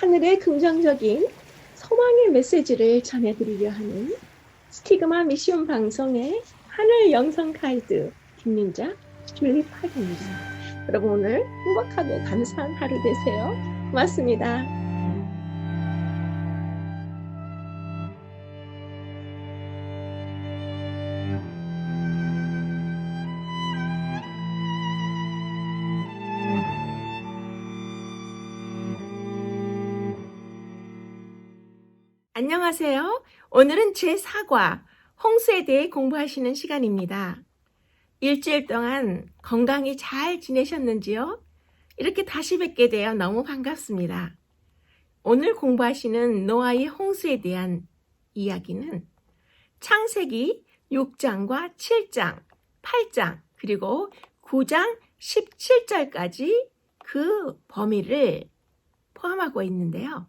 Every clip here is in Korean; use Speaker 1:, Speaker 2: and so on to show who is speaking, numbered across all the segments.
Speaker 1: 하늘의 긍정적인 소망의 메시지를 전해드리려 하는 스티그마 미션 방송의 하늘 영성 가이드 김민자 줄리팍입니다. 여러분 오늘 행복하고 감사한 하루 되세요. 고맙습니다. 안녕하세요. 오늘은 제4과 홍수에 대해 공부하시는 시간입니다. 일주일 동안 건강히 잘 지내셨는지요? 이렇게 다시 뵙게 되어 너무 반갑습니다. 오늘 공부하시는 노아의 홍수에 대한 이야기는 창세기 6장과 7장, 8장, 그리고 9장 17절까지 그 범위를 포함하고 있는데요.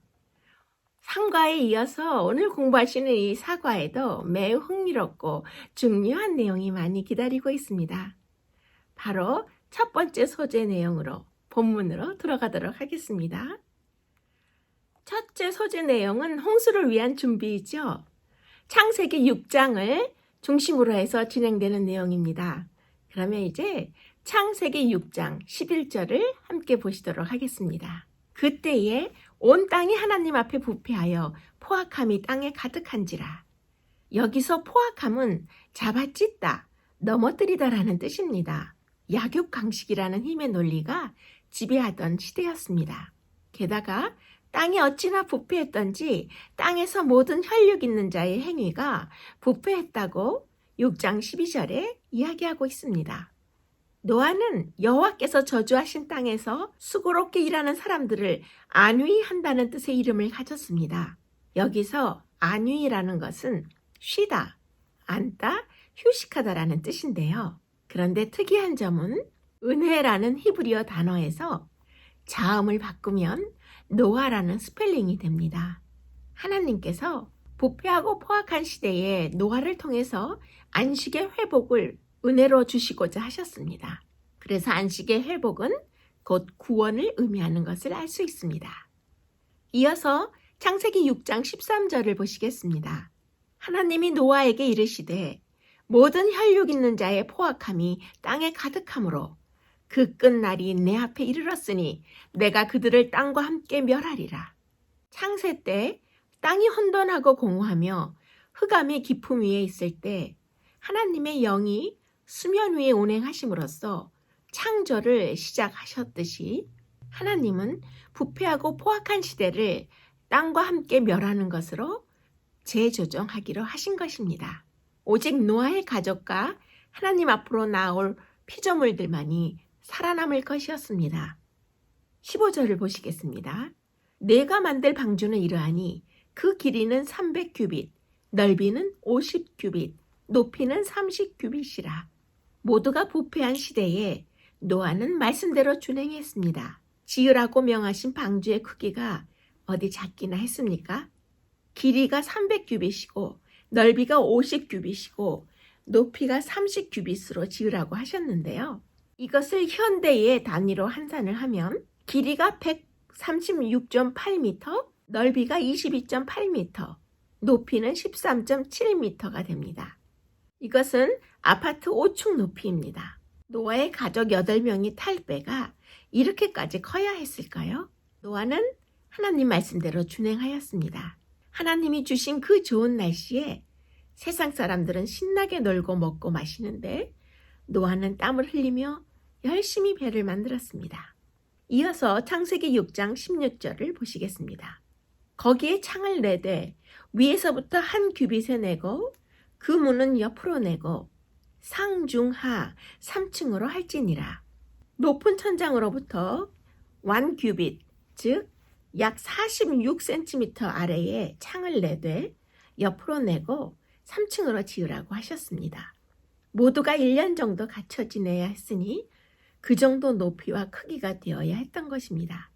Speaker 1: 3과에 이어서 오늘 공부하시는 이 4과에도 매우 흥미롭고 중요한 내용이 많이 기다리고 있습니다. 바로 첫 번째 소재 내용으로 본문으로 들어가도록 하겠습니다. 첫째 소재 내용은 홍수를 위한 준비이죠. 창세기 6장을 중심으로 해서 진행되는 내용입니다. 그러면 이제 창세기 6장 11절을 함께 보시도록 하겠습니다. 그때에 온 땅이 하나님 앞에 부패하여 포악함이 땅에 가득한지라. 여기서 포악함은 잡아찢다, 넘어뜨리다라는 뜻입니다. 약육강식이라는 힘의 논리가 지배하던 시대였습니다. 게다가 땅이 어찌나 부패했던지 땅에서 모든 혈육 있는 자의 행위가 부패했다고 6장 12절에 이야기하고 있습니다. 노아는 여호와께서 저주하신 땅에서 수고롭게 일하는 사람들을 안위한다는 뜻의 이름을 가졌습니다. 여기서 안위라는 것은 쉬다, 앉다, 휴식하다라는 뜻인데요. 그런데 특이한 점은 은혜라는 히브리어 단어에서 자음을 바꾸면 노아라는 스펠링이 됩니다. 하나님께서 부패하고 포악한 시대에 노아를 통해서 안식의 회복을 은혜로 주시고자 하셨습니다. 그래서 안식의 회복은 곧 구원을 의미하는 것을 알 수 있습니다. 이어서 창세기 6장 13절을 보시겠습니다. 하나님이 노아에게 이르시되 모든 혈육 있는 자의 포악함이 땅에 가득하므로 그 끝날이 내 앞에 이르렀으니 내가 그들을 땅과 함께 멸하리라. 창세 때 땅이 혼돈하고 공허하며 흑암의 깊음 위에 있을 때 하나님의 영이 수면 위에 운행하심으로써 창조를 시작하셨듯이 하나님은 부패하고 포악한 시대를 땅과 함께 멸하는 것으로 재조정하기로 하신 것입니다. 오직 노아의 가족과 하나님 앞으로 나올 피조물들만이 살아남을 것이었습니다. 15절을 보시겠습니다. 내가 만들 방주는 이러하니 그 길이는 300규빗, 넓이는 50규빗, 높이는 30규빗이라. 모두가 부패한 시대에 노아는 말씀대로 준행했습니다. 지으라고 명하신 방주의 크기가 어디 작기나 했습니까? 길이가 300규빗이고 넓이가 50규빗이고 높이가 30규빗으로 지으라고 하셨는데요. 이것을 현대의 단위로 환산을 하면 길이가 136.8m, 넓이가 22.8m, 높이는 13.7m가 됩니다. 이것은 아파트 5층 높이입니다. 노아의 가족 8명이 탈 배가 이렇게까지 커야 했을까요? 노아는 하나님 말씀대로 준행하였습니다. 하나님이 주신 그 좋은 날씨에 세상 사람들은 신나게 놀고 먹고 마시는데 노아는 땀을 흘리며 열심히 배를 만들었습니다. 이어서 창세기 6장 16절을 보시겠습니다. 거기에 창을 내되 위에서부터 한 규빗에 내고 그 문은 옆으로 내고 상중하 3층으로 할지니라. 높은 천장으로부터 1규빗, 즉 약 46cm 아래에 창을 내되 옆으로 내고 3층으로 지으라고 하셨습니다. 모두가 1년 정도 갇혀 지내야 했으니 그 정도 높이와 크기가 되어야 했던 것입니다.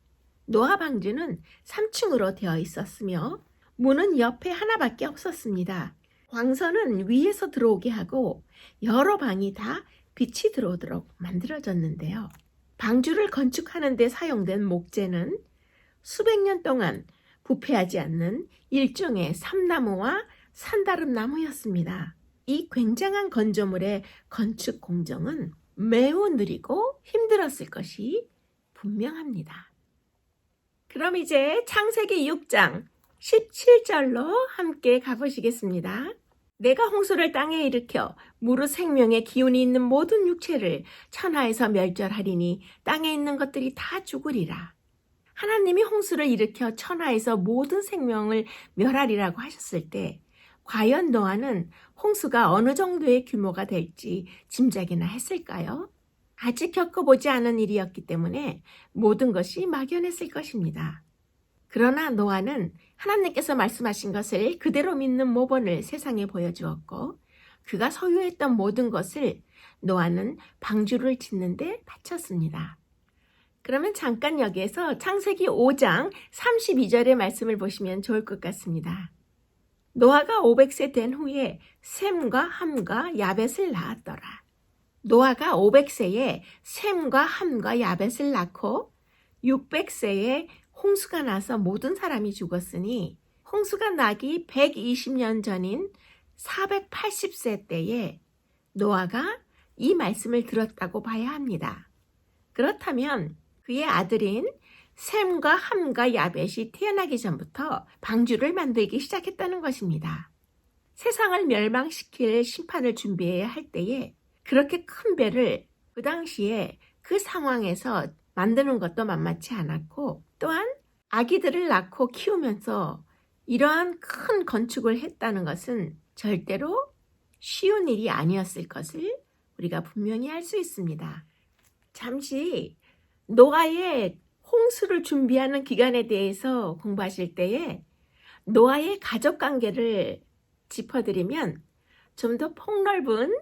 Speaker 1: 노아 방주는 3층으로 되어 있었으며 문은 옆에 하나밖에 없었습니다. 광선은 위에서 들어오게 하고 여러 방이 다 빛이 들어오도록 만들어졌는데요. 방주를 건축하는 데 사용된 목재는 수백 년 동안 부패하지 않는 일종의 삼나무와 산다름나무였습니다. 이 굉장한 건조물의 건축 공정은 매우 느리고 힘들었을 것이 분명합니다. 그럼 이제 창세기 6장 17절로 함께 가보시겠습니다. 내가 홍수를 땅에 일으켜 무릇 생명의 기운이 있는 모든 육체를 천하에서 멸절하리니 땅에 있는 것들이 다 죽으리라. 하나님이 홍수를 일으켜 천하에서 모든 생명을 멸하리라고 하셨을 때 과연 노아는 홍수가 어느 정도의 규모가 될지 짐작이나 했을까요? 아직 겪어보지 않은 일이었기 때문에 모든 것이 막연했을 것입니다. 그러나 노아는 하나님께서 말씀하신 것을 그대로 믿는 모범을 세상에 보여주었고 그가 소유했던 모든 것을 노아는 방주를 짓는 데 바쳤습니다. 그러면 잠깐 여기에서 창세기 5장 32절의 말씀을 보시면 좋을 것 같습니다. 노아가 500세 된 후에 셈과 함과 야벳을 낳았더라. 노아가 500세에 셈과 함과 야벳을 낳고 600세에 홍수가 나서 모든 사람이 죽었으니 홍수가 나기 120년 전인 480세 때에 노아가 이 말씀을 들었다고 봐야 합니다. 그렇다면 그의 아들인 셈과 함과 야벳이 태어나기 전부터 방주를 만들기 시작했다는 것입니다. 세상을 멸망시킬 심판을 준비해야 할 때에 그렇게 큰 배를 그 당시에 그 상황에서 만드는 것도 만만치 않았고 또한 아기들을 낳고 키우면서 이러한 큰 건축을 했다는 것은 절대로 쉬운 일이 아니었을 것을 우리가 분명히 알 수 있습니다. 잠시 노아의 홍수를 준비하는 기간에 대해서 공부하실 때에 노아의 가족관계를 짚어드리면 좀 더 폭넓은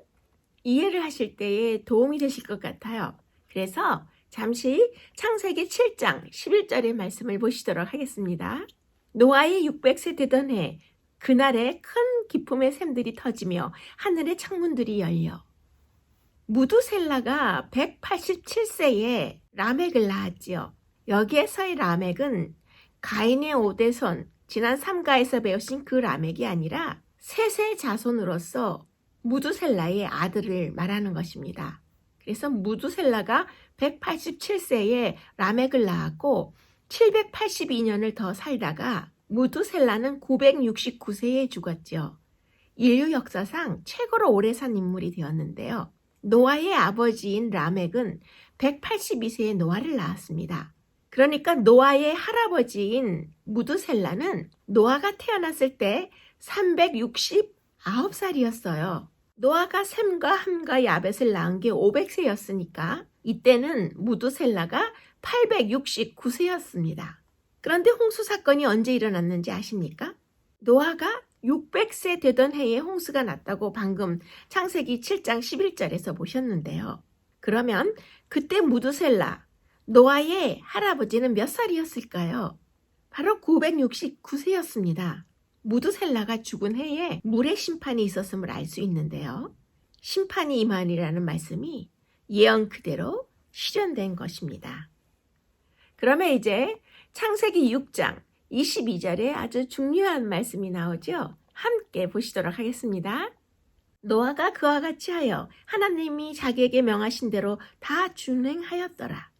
Speaker 1: 이해를 하실 때에 도움이 되실 것 같아요. 그래서 잠시 창세기 7장 11절의 말씀을 보시도록 하겠습니다. 노아의 600세 되던 해 그날에 큰 기쁨의 샘들이 터지며 하늘의 창문들이 열려 무두셀라가 187세에 라멕을 낳았지요. 여기에서의 라멕은 가인의 5대손, 지난 3가에서 배우신 그 라멕이 아니라 셋의 자손으로서 무두셀라의 아들을 말하는 것입니다. 그래서 무두셀라가 187세에 라멕을 낳았고 782년을 더 살다가 무두셀라는 969세에 죽었죠. 인류 역사상 최고로 오래 산 인물이 되었는데요. 노아의 아버지인 라멕은 182세에 노아를 낳았습니다. 그러니까 노아의 할아버지인 무두셀라는 노아가 태어났을 때 369살이었어요. 노아가 셈과 함과 야벳을 낳은 게 500세였으니까 이때는 무두셀라가 869세였습니다. 그런데 홍수 사건이 언제 일어났는지 아십니까? 노아가 600세 되던 해에 홍수가 났다고 방금 창세기 7장 11절에서 보셨는데요. 그러면 그때 무두셀라, 노아의 할아버지는 몇 살이었을까요? 바로 969세였습니다. 무두셀라가 죽은 해에 물의 심판이 있었음을 알 수 있는데요. 심판이 임하리라는 말씀이 예언 그대로 실현된 것입니다. 그러면 이제 창세기 6장 22절에 아주 중요한 말씀이 나오죠. 함께 보시도록 하겠습니다. 노아가 그와 같이 하여 하나님이 자기에게 명하신 대로 다 준행하였더라.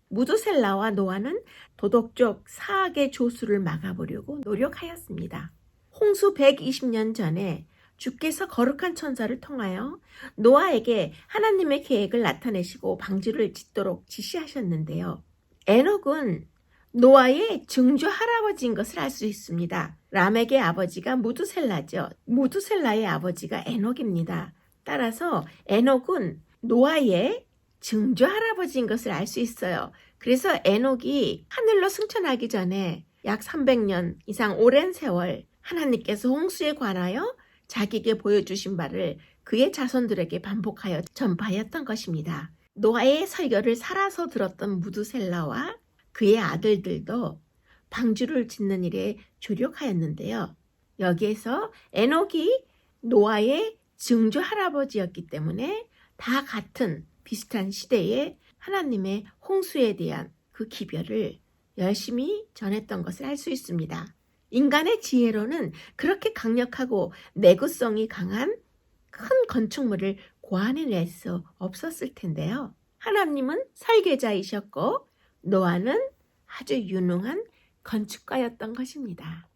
Speaker 1: 무두셀라와 노아는 도덕적 사악의 조수를 막아보려고 노력하였습니다. 홍수 120년 전에 주께서 거룩한 천사를 통하여 노아에게 하나님의 계획을 나타내시고 방주를 짓도록 지시하셨는데요. 에녹은 노아의 증조 할아버지인 것을 알 수 있습니다. 라멕의 아버지가 무두셀라죠. 무두셀라의 아버지가 에녹입니다. 따라서 에녹은 노아의 증조 할아버지인 것을 알 수 있어요. 그래서 에녹이 하늘로 승천하기 전에 약 300년 이상 오랜 세월 하나님께서 홍수에 관하여 자기에게 보여주신 바를 그의 자손들에게 반복하여 전파하였던 것입니다. 노아의 설교를 살아서 들었던 무두셀라와 그의 아들들도 방주를 짓는 일에 조력하였는데요. 여기에서 에녹이 노아의 증조 할아버지였기 때문에 다 같은 비슷한 시대에 하나님의 홍수에 대한 그 기별을 열심히 전했던 것을 알 수 있습니다. 인간의 지혜로는 그렇게 강력하고 내구성이 강한 큰 건축물을 고안해낼 수 없었을 텐데요. 하나님은 설계자이셨고 노아는 아주 유능한 건축가였던 것입니다.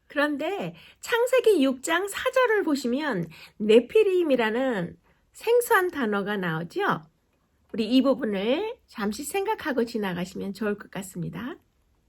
Speaker 1: 그런데 창세기 6장 4절을 보시면 네피림이라는 생소한 단어가 나오죠. 우리 이 부분을 잠시 생각하고 지나가시면 좋을 것 같습니다.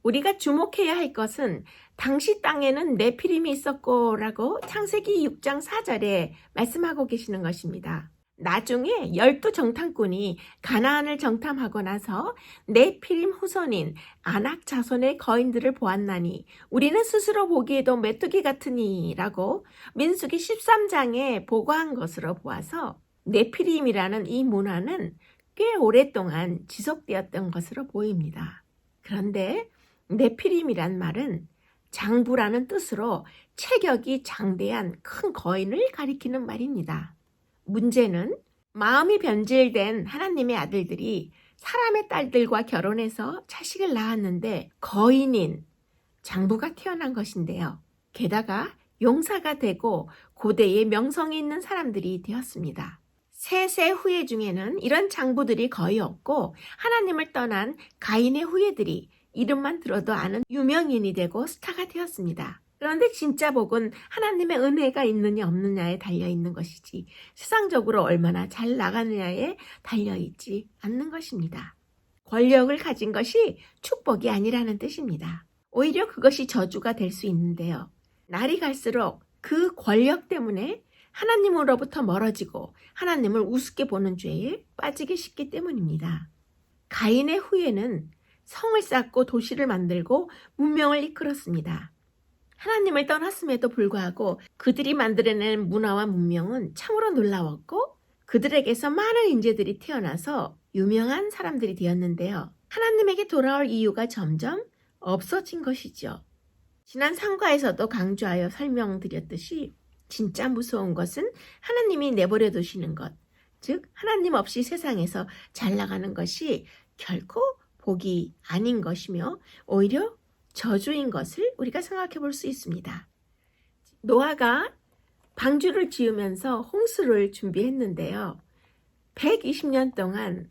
Speaker 1: 우리가 주목해야 할 것은 당시 땅에는 네피림이 있었고 라고 창세기 6장 4절에 말씀하고 계시는 것입니다. 나중에 12정탐꾼이 가나안을 정탐하고 나서 네피림 후손인 아낙 자손의 거인들을 보았나니 우리는 스스로 보기에도 메뚜기 같으니 라고 민수기 13장에 보고한 것으로 보아서 네피림이라는 이 문화는 꽤 오랫동안 지속되었던 것으로 보입니다. 그런데 네피림이란 말은 장부라는 뜻으로 체격이 장대한 큰 거인을 가리키는 말입니다. 문제는 마음이 변질된 하나님의 아들들이 사람의 딸들과 결혼해서 자식을 낳았는데 거인인 장부가 태어난 것인데요. 게다가 용사가 되고 고대에 명성이 있는 사람들이 되었습니다. 셋의 후예 중에는 이런 장부들이 거의 없고 하나님을 떠난 가인의 후예들이 이름만 들어도 아는 유명인이 되고 스타가 되었습니다. 그런데 진짜 복은 하나님의 은혜가 있느냐 없느냐에 달려있는 것이지 세상적으로 얼마나 잘 나가느냐에 달려있지 않는 것입니다. 권력을 가진 것이 축복이 아니라는 뜻입니다. 오히려 그것이 저주가 될 수 있는데요. 날이 갈수록 그 권력 때문에 하나님으로부터 멀어지고 하나님을 우습게 보는 죄에 빠지기 쉽기 때문입니다. 가인의 후예는 성을 쌓고 도시를 만들고 문명을 이끌었습니다. 하나님을 떠났음에도 불구하고 그들이 만들어낸 문화와 문명은 참으로 놀라웠고 그들에게서 많은 인재들이 태어나서 유명한 사람들이 되었는데요. 하나님에게 돌아올 이유가 점점 없어진 것이죠. 지난 상과에서도 강조하여 설명드렸듯이 진짜 무서운 것은 하나님이 내버려 두시는 것, 즉 하나님 없이 세상에서 잘 나가는 것이 결코 복이 아닌 것이며 오히려 저주인 것을 우리가 생각해 볼 수 있습니다. 노아가 방주를 지으면서 홍수를 준비했는데요. 120년 동안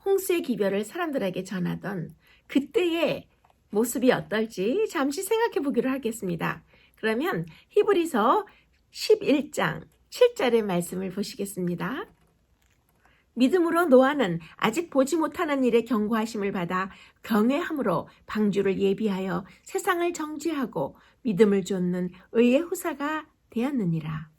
Speaker 1: 홍수의 기별을 사람들에게 전하던 그때의 모습이 어떨지 잠시 생각해 보기로 하겠습니다. 그러면 히브리서 11장 7절의 말씀을 보시겠습니다. 믿음으로 노아는 아직 보지 못하는 일에 경고하심을 받아 경외함으로 방주를 예비하여 세상을 정죄하고 믿음을 좇는 의의 후사가 되었느니라.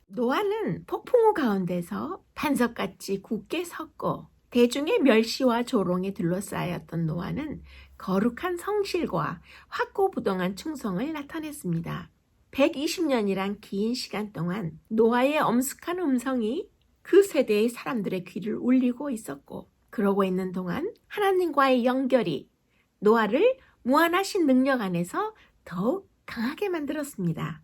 Speaker 1: 노아는 폭풍우 가운데서 반석같이 굳게 섰고 대중의 멸시와 조롱에 둘러싸였던 노아는 거룩한 성실과 확고부동한 충성을 나타냈습니다. 120년이란 긴 시간 동안 노아의 엄숙한 음성이 그 세대의 사람들의 귀를 울리고 있었고 그러고 있는 동안 하나님과의 연결이 노아를 무한하신 능력 안에서 더욱 강하게 만들었습니다.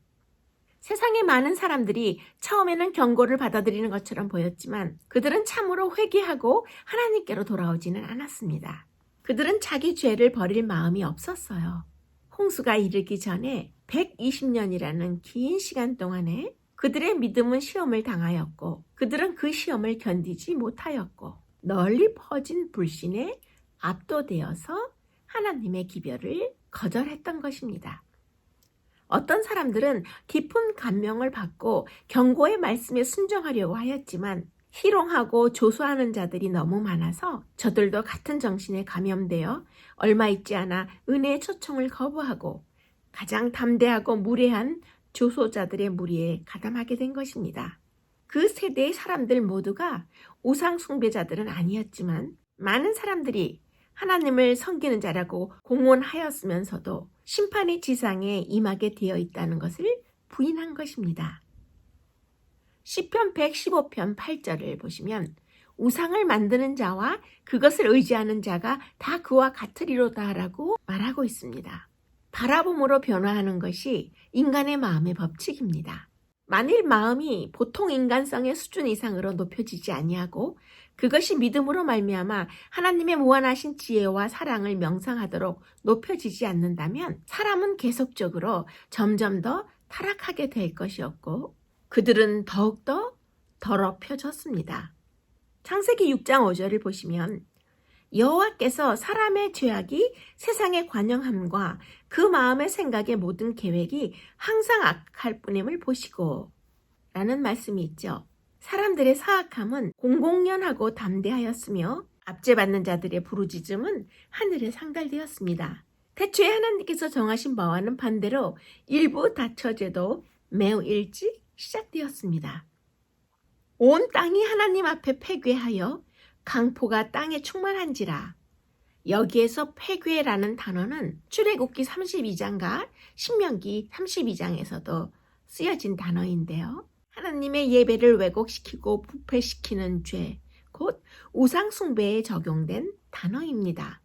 Speaker 1: 세상의 많은 사람들이 처음에는 경고를 받아들이는 것처럼 보였지만 그들은 참으로 회개하고 하나님께로 돌아오지는 않았습니다. 그들은 자기 죄를 버릴 마음이 없었어요. 홍수가 이르기 전에 120년이라는 긴 시간 동안에 그들의 믿음은 시험을 당하였고 그들은 그 시험을 견디지 못하였고 널리 퍼진 불신에 압도되어서 하나님의 기별을 거절했던 것입니다. 어떤 사람들은 깊은 감명을 받고 경고의 말씀에 순종하려고 하였지만 희롱하고 조소하는 자들이 너무 많아서 저들도 같은 정신에 감염되어 얼마 있지 않아 은혜의 초청을 거부하고 가장 담대하고 무례한 조소자들의 무리에 가담하게 된 것입니다. 그 세대의 사람들 모두가 우상 숭배자들은 아니었지만 많은 사람들이 하나님을 섬기는 자라고 공언하였으면서도 심판의 지상에 임하게 되어 있다는 것을 부인한 것입니다. 시편 115편 8절을 보시면 우상을 만드는 자와 그것을 의지하는 자가 다 그와 같으리로다 라고 말하고 있습니다. 바라봄으로 변화하는 것이 인간의 마음의 법칙입니다. 만일 마음이 보통 인간성의 수준 이상으로 높여지지 아니하고 그것이 믿음으로 말미암아 하나님의 무한하신 지혜와 사랑을 명상하도록 높여지지 않는다면 사람은 계속적으로 점점 더 타락하게 될 것이었고 그들은 더욱더 더럽혀졌습니다. 창세기 6장 5절을 보시면 여호와께서 사람의 죄악이 세상의 관영함과 그 마음의 생각의 모든 계획이 항상 악할 뿐임을 보시고 라는 말씀이 있죠. 사람들의 사악함은 공공연하고 담대하였으며 압제받는 자들의 부르짖음은 하늘에 상달되었습니다. 태초에 하나님께서 정하신 바와는 반대로 일부 다처제도 매우 일찍 시작되었습니다. 온 땅이 하나님 앞에 패괴하여 강포가 땅에 충만한지라. 여기에서 패괴라는 단어는 출애굽기 32장과 신명기 32장에서도 쓰여진 단어인데요. 하나님의 예배를 왜곡시키고 부패시키는 죄, 곧 우상 숭배에 적용된 단어입니다.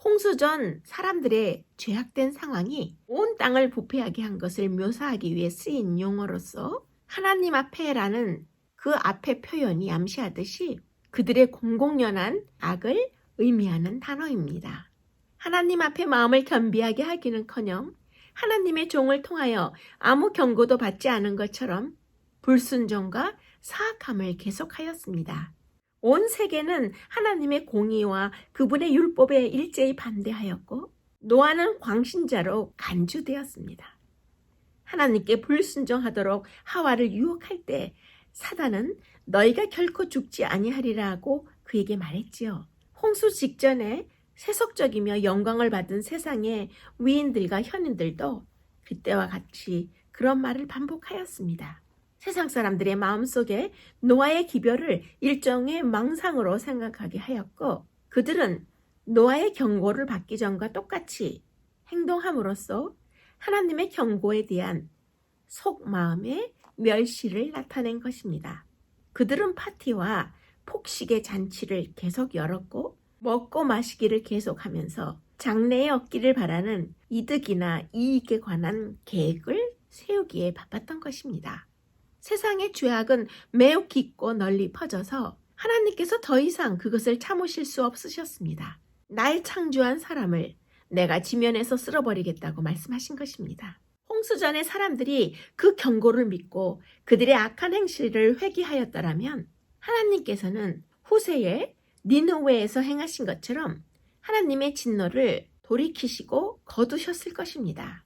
Speaker 1: 홍수 전 사람들의 죄악된 상황이 온 땅을 부패하게 한 것을 묘사하기 위해 쓰인 용어로서 하나님 앞에라는 그 앞의 표현이 암시하듯이 그들의 공공연한 악을 의미하는 단어입니다. 하나님 앞에 마음을 겸비하게 하기는커녕 하나님의 종을 통하여 아무 경고도 받지 않은 것처럼 불순종과 사악함을 계속하였습니다. 온 세계는 하나님의 공의와 그분의 율법에 일제히 반대하였고 노아는 광신자로 간주되었습니다. 하나님께 불순종하도록 하와를 유혹할 때 사단은 너희가 결코 죽지 아니하리라 하고 그에게 말했지요. 홍수 직전에 세속적이며 영광을 받은 세상의 위인들과 현인들도 그때와 같이 그런 말을 반복하였습니다. 세상 사람들의 마음속에 노아의 기별을 일종의 망상으로 생각하게 하였고 그들은 노아의 경고를 받기 전과 똑같이 행동함으로써 하나님의 경고에 대한 속마음의 멸시를 나타낸 것입니다. 그들은 파티와 폭식의 잔치를 계속 열었고 먹고 마시기를 계속하면서 장래에 얻기를 바라는 이득이나 이익에 관한 계획을 세우기에 바빴던 것입니다. 세상의 죄악은 매우 깊고 널리 퍼져서 하나님께서 더 이상 그것을 참으실 수 없으셨습니다. 날 창조한 사람을 내가 지면에서 쓸어버리겠다고 말씀하신 것입니다. 홍수 전에 사람들이 그 경고를 믿고 그들의 악한 행실을 회개하였더라면 하나님께서는 후세에 니느웨에서 행하신 것처럼 하나님의 진노를 돌이키시고 거두셨을 것입니다.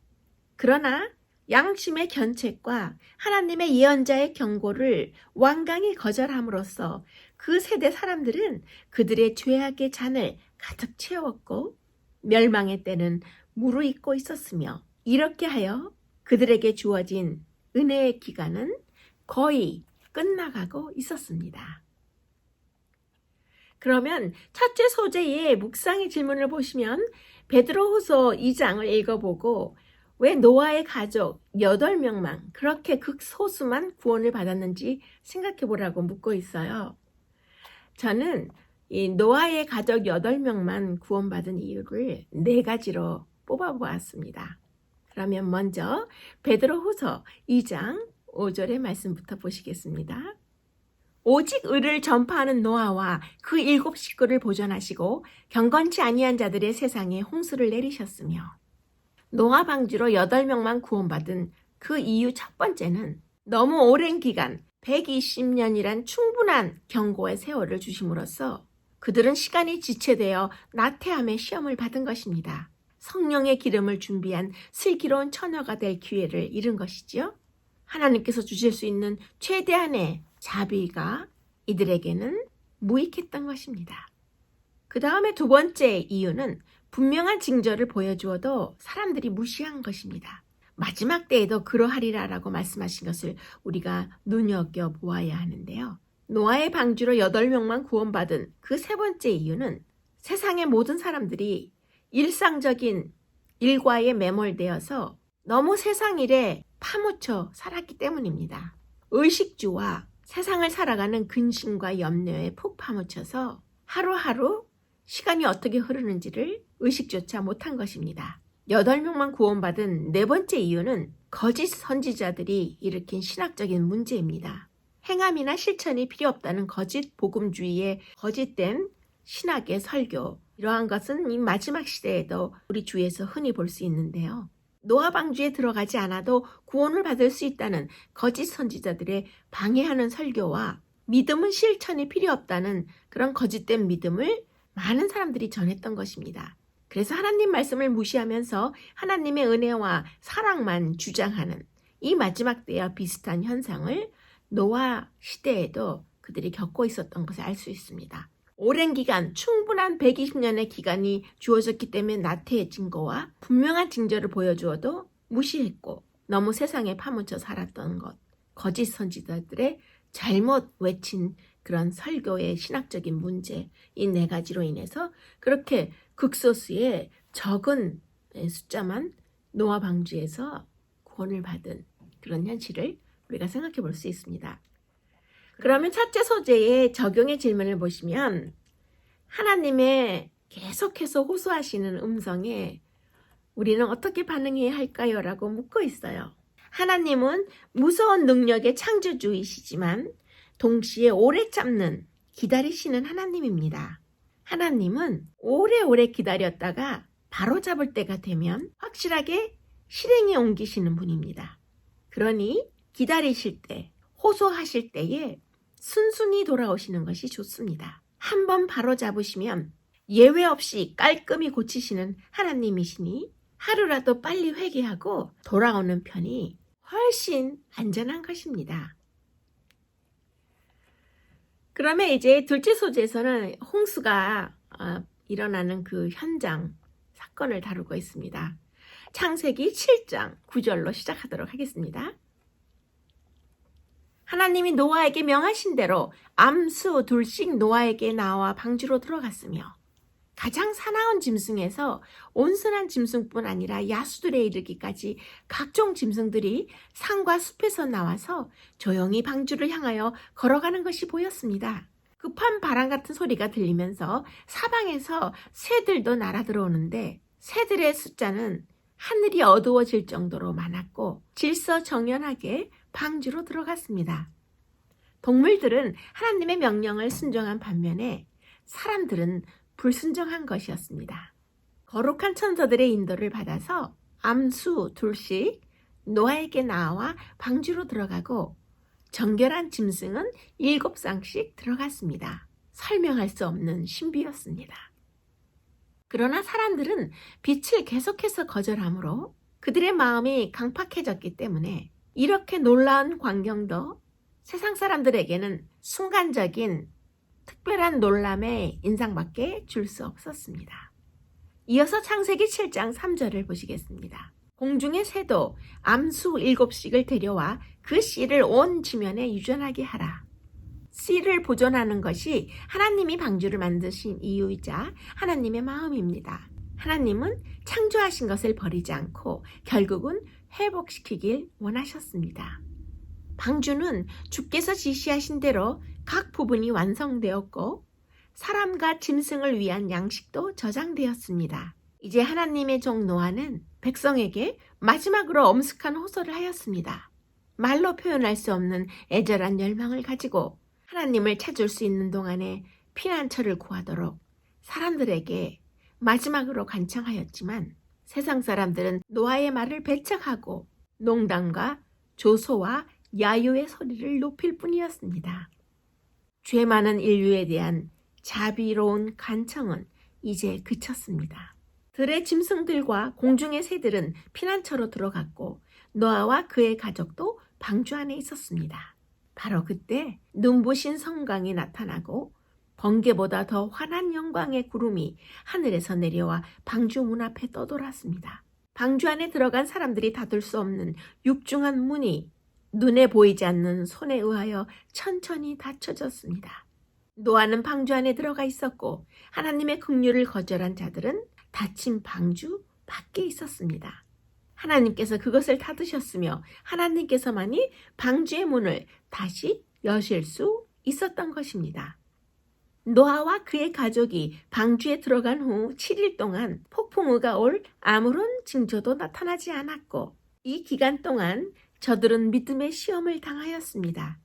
Speaker 1: 그러나 양심의 견책과 하나님의 예언자의 경고를 완강히 거절함으로써 그 세대 사람들은 그들의 죄악의 잔을 가득 채웠고 멸망의 때는 무르익고 있었으며 이렇게 하여 그들에게 주어진 은혜의 기간은 거의 끝나가고 있었습니다. 그러면 첫째 소재의 묵상의 질문을 보시면 베드로후서 2장을 읽어보고 왜 노아의 가족 8명만 그렇게 극소수만 구원을 받았는지 생각해 보라고 묻고 있어요. 저는 이 노아의 가족 8명만 구원받은 이유를 4가지로 뽑아보았습니다. 그러면 먼저 베드로후서 2장 5절의 말씀부터 보시겠습니다. 오직 의를 전파하는 노아와 그 7 식구를 보존하시고 경건치 아니한 자들의 세상에 홍수를 내리셨으며 노아 방주로 8명만 구원받은 그 이유 첫 번째는 너무 오랜 기간 120년이란 충분한 경고의 세월을 주심으로써 그들은 시간이 지체되어 나태함의 시험을 받은 것입니다. 성령의 기름을 준비한 슬기로운 처녀가 될 기회를 잃은 것이지요. 하나님께서 주실 수 있는 최대한의 자비가 이들에게는 무익했던 것입니다. 그 다음에 두 번째 이유는 분명한 징조를 보여주어도 사람들이 무시한 것입니다. 마지막 때에도 그러하리라라고 말씀하신 것을 우리가 눈여겨보아야 하는데요. 노아의 방주로 8명만 구원받은 그 세 번째 이유는 세상의 모든 사람들이 일상적인 일과에 매몰되어서 너무 세상 일에 파묻혀 살았기 때문입니다. 의식주와 세상을 살아가는 근심과 염려에 푹 파묻혀서 하루하루 시간이 어떻게 흐르는지를 의식조차 못한 것입니다. 8명만 구원받은 네 번째 이유는 거짓 선지자들이 일으킨 신학적인 문제입니다. 행함이나 실천이 필요 없다는 거짓 복음주의의 거짓된 신학의 설교, 이러한 것은 이 마지막 시대에도 우리 주위에서 흔히 볼 수 있는데요. 노아 방주에 들어가지 않아도 구원을 받을 수 있다는 거짓 선지자들의 방해하는 설교와 믿음은 실천이 필요 없다는 그런 거짓된 믿음을 많은 사람들이 전했던 것입니다. 그래서 하나님 말씀을 무시하면서 하나님의 은혜와 사랑만 주장하는 이 마지막 때와 비슷한 현상을 노아 시대에도 그들이 겪고 있었던 것을 알 수 있습니다. 오랜 기간, 충분한 120년의 기간이 주어졌기 때문에 나태해진 거와 분명한 징조를 보여주어도 무시했고 너무 세상에 파묻혀 살았던 것, 거짓 선지자들의 잘못 외친 그런 설교의 신학적인 문제, 이 네 가지로 인해서 그렇게 극소수의 적은 숫자만 노아 방주에서 구원을 받은 그런 현실을 우리가 생각해 볼 수 있습니다. 그러면 첫째 소재의 적용의 질문을 보시면 하나님의 계속해서 호소하시는 음성에 우리는 어떻게 반응해야 할까요? 라고 묻고 있어요. 하나님은 무서운 능력의 창조주이시지만 동시에 오래 참는, 기다리시는 하나님입니다. 하나님은 오래오래 기다렸다가 바로잡을 때가 되면 확실하게 실행에 옮기시는 분입니다. 그러니 기다리실 때, 호소하실 때에 순순히 돌아오시는 것이 좋습니다. 한번 바로잡으시면 예외 없이 깔끔히 고치시는 하나님이시니 하루라도 빨리 회개하고 돌아오는 편이 훨씬 안전한 것입니다. 그러면 이제 둘째 소재에서는 홍수가 일어나는 그 현장 사건을 다루고 있습니다. 창세기 7장 9절로 시작하도록 하겠습니다. 하나님이 노아에게 명하신 대로 암수 둘씩 노아에게 나와 방주로 들어갔으며 가장 사나운 짐승에서 온순한 짐승뿐 아니라 야수들에 이르기까지 각종 짐승들이 산과 숲에서 나와서 조용히 방주를 향하여 걸어가는 것이 보였습니다. 급한 바람 같은 소리가 들리면서 사방에서 새들도 날아 들어오는데 새들의 숫자는 하늘이 어두워질 정도로 많았고 질서정연하게 방주로 들어갔습니다. 동물들은 하나님의 명령을 순종한 반면에 사람들은 불순종한 것이었습니다. 거룩한 천사들의 인도를 받아서 암수 둘씩 노아에게 나와 방주로 들어가고 정결한 짐승은 7쌍씩 들어갔습니다. 설명할 수 없는 신비였습니다. 그러나 사람들은 빛을 계속해서 거절하므로 그들의 마음이 강팍해졌기 때문에 이렇게 놀라운 광경도 세상 사람들에게는 순간적인 특별한 놀람의 인상밖에 줄 수 없었습니다. 이어서 창세기 7장 3절을 보시겠습니다. 공중의 새도 암수 7씩을 데려와 그 씨를 온 지면에 유전하게 하라. 씨를 보존하는 것이 하나님이 방주를 만드신 이유이자 하나님의 마음입니다. 하나님은 창조하신 것을 버리지 않고 결국은 회복시키길 원하셨습니다. 방주는 주께서 지시하신 대로 각 부분이 완성되었고 사람과 짐승을 위한 양식도 저장되었습니다. 이제 하나님의 종 노아는 백성에게 마지막으로 엄숙한 호소를 하였습니다. 말로 표현할 수 없는 애절한 열망을 가지고 하나님을 찾을 수 있는 동안에 피난처를 구하도록 사람들에게 마지막으로 간청하였지만 세상 사람들은 노아의 말을 배척하고 농담과 조소와 야유의 소리를 높일 뿐이었습니다. 죄 많은 인류에 대한 자비로운 간청은 이제 그쳤습니다. 들의 짐승들과 공중의 새들은 피난처로 들어갔고 노아와 그의 가족도 방주 안에 있었습니다. 바로 그때 눈부신 성광이 나타나고 번개보다 더 환한 영광의 구름이 하늘에서 내려와 방주 문 앞에 떠돌았습니다. 방주 안에 들어간 사람들이 닫을 수 없는 육중한 문이 눈에 보이지 않는 손에 의하여 천천히 닫혀졌습니다. 노아는 방주 안에 들어가 있었고 하나님의 긍휼을 거절한 자들은 닫힌 방주 밖에 있었습니다. 하나님께서 그것을 닫으셨으며 하나님께서만이 방주의 문을 다시 여실 수 있었던 것입니다. 노아와 그의 가족이 방주에 들어간 후 7일 동안 폭풍우가 올 아무런 징조도 나타나지 않았고 이 기간 동안 저들은 믿음의 시험을 당하였습니다.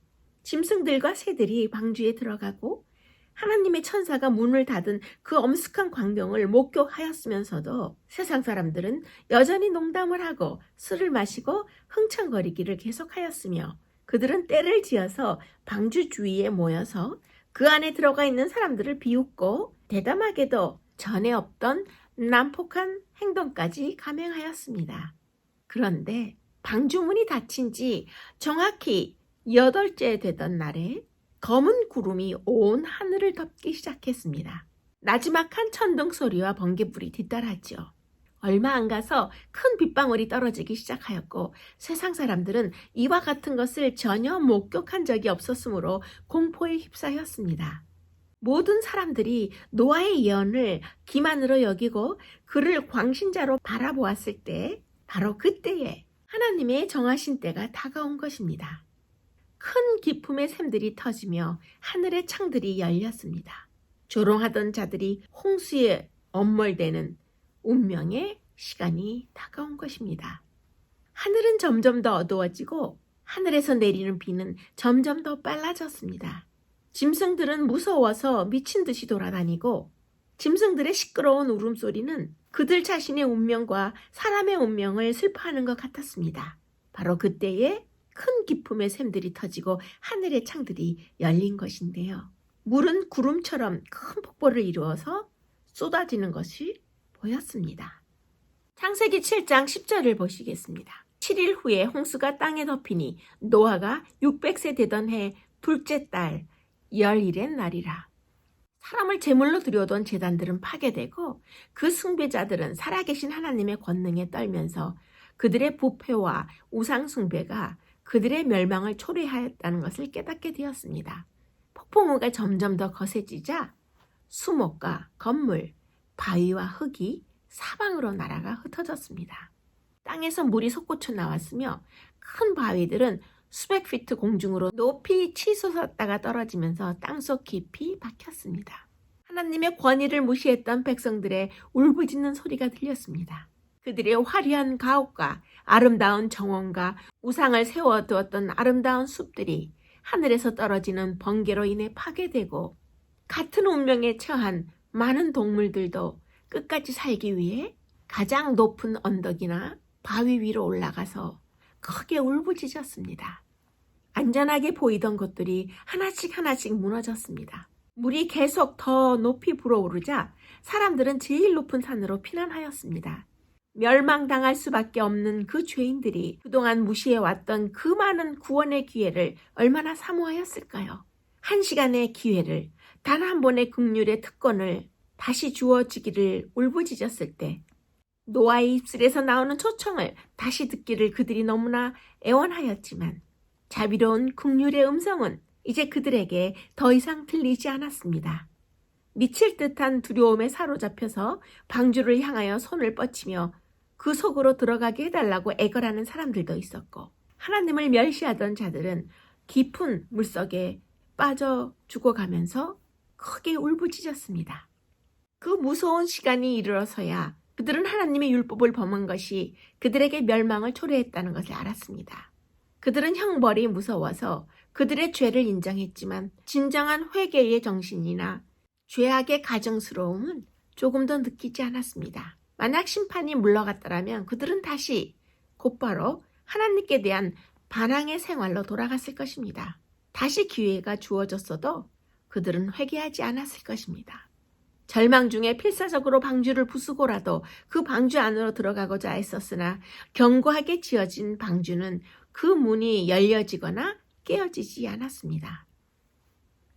Speaker 1: 짐승들과 새들이 방주에 들어가고 하나님의 천사가 문을 닫은 그 엄숙한 광경을 목격하였으면서도 세상 사람들은 여전히 농담을 하고 술을 마시고 흥청거리기를 계속하였으며 그들은 때를 지어서 방주 주위에 모여서 그 안에 들어가 있는 사람들을 비웃고 대담하게도 전에 없던 난폭한 행동까지 감행하였습니다. 그런데 방주문이 닫힌 지 정확히 8째 되던 날에 검은 구름이 온 하늘을 덮기 시작했습니다. 나지막한 천둥 소리와 번개불이 뒤따랐죠. 얼마 안 가서 큰 빗방울이 떨어지기 시작하였고 세상 사람들은 이와 같은 것을 전혀 목격한 적이 없었으므로 공포에 휩싸였습니다. 모든 사람들이 노아의 예언을 기만으로 여기고 그를 광신자로 바라보았을 때 바로 그때에 하나님의 정하신 때가 다가온 것입니다. 큰 기품의 샘들이 터지며 하늘의 창들이 열렸습니다. 조롱하던 자들이 홍수에 엄몰되는 운명의 시간이 다가온 것입니다. 하늘은 점점 더 어두워지고 하늘에서 내리는 비는 점점 더 빨라졌습니다. 짐승들은 무서워서 미친 듯이 돌아다니고 짐승들의 시끄러운 울음소리는 그들 자신의 운명과 사람의 운명을 슬퍼하는 것 같았습니다. 바로 그때에 큰 기품의 샘들이 터지고 하늘의 창들이 열린 것인데요. 물은 구름처럼 큰 폭포를 이루어서 쏟아지는 것이 보였습니다. 창세기 7장 10절을 보시겠습니다. 7일 후에 홍수가 땅에 덮이니 노아가 600세 되던 해 둘째 달 열일의 날이라. 사람을 제물로 드려오던 제단들은 파괴되고 그 숭배자들은 살아계신 하나님의 권능에 떨면서 그들의 부패와 우상 숭배가 그들의 멸망을 초래하였다는 것을 깨닫게 되었습니다. 폭풍우가 점점 더 거세지자 수목과 건물, 바위와 흙이 사방으로 날아가 흩어졌습니다. 땅에서 물이 솟구쳐 나왔으며 큰 바위들은 수백 피트 공중으로 높이 치솟았다가 떨어지면서 땅속 깊이 박혔습니다. 하나님의 권위를 무시했던 백성들의 울부짖는 소리가 들렸습니다. 그들의 화려한 가옥과 아름다운 정원과 우상을 세워두었던 아름다운 숲들이 하늘에서 떨어지는 번개로 인해 파괴되고 같은 운명에 처한 많은 동물들도 끝까지 살기 위해 가장 높은 언덕이나 바위 위로 올라가서 크게 울부짖었습니다. 안전하게 보이던 것들이 하나씩 무너졌습니다. 물이 계속 더 높이 불어오르자 사람들은 제일 높은 산으로 피난하였습니다. 멸망당할 수밖에 없는 그 죄인들이 그동안 무시해왔던 그 많은 구원의 기회를 얼마나 사모하였을까요? 한 시간의 기회를, 단 한 번의 긍휼의 특권을 다시 주어지기를 울부짖었을 때 노아의 입술에서 나오는 초청을 다시 듣기를 그들이 너무나 애원하였지만 자비로운 긍휼의 음성은 이제 그들에게 더 이상 들리지 않았습니다. 미칠 듯한 두려움에 사로잡혀서 방주를 향하여 손을 뻗치며 그 속으로 들어가게 해달라고 애걸하는 사람들도 있었고 하나님을 멸시하던 자들은 깊은 물속에 빠져 죽어가면서 크게 울부짖었습니다. 그 무서운 시간이 이르러서야 그들은 하나님의 율법을 범한 것이 그들에게 멸망을 초래했다는 것을 알았습니다. 그들은 형벌이 무서워서 그들의 죄를 인정했지만 진정한 회개의 정신이나 죄악의 가증스러움은 조금도 느끼지 않았습니다. 만약 심판이 물러갔더라면 그들은 다시 곧바로 하나님께 대한 반항의 생활로 돌아갔을 것입니다. 다시 기회가 주어졌어도 그들은 회개하지 않았을 것입니다. 절망 중에 필사적으로 방주를 부수고라도 그 방주 안으로 들어가고자 했었으나 견고하게 지어진 방주는 그 문이 열려지거나 깨어지지 않았습니다.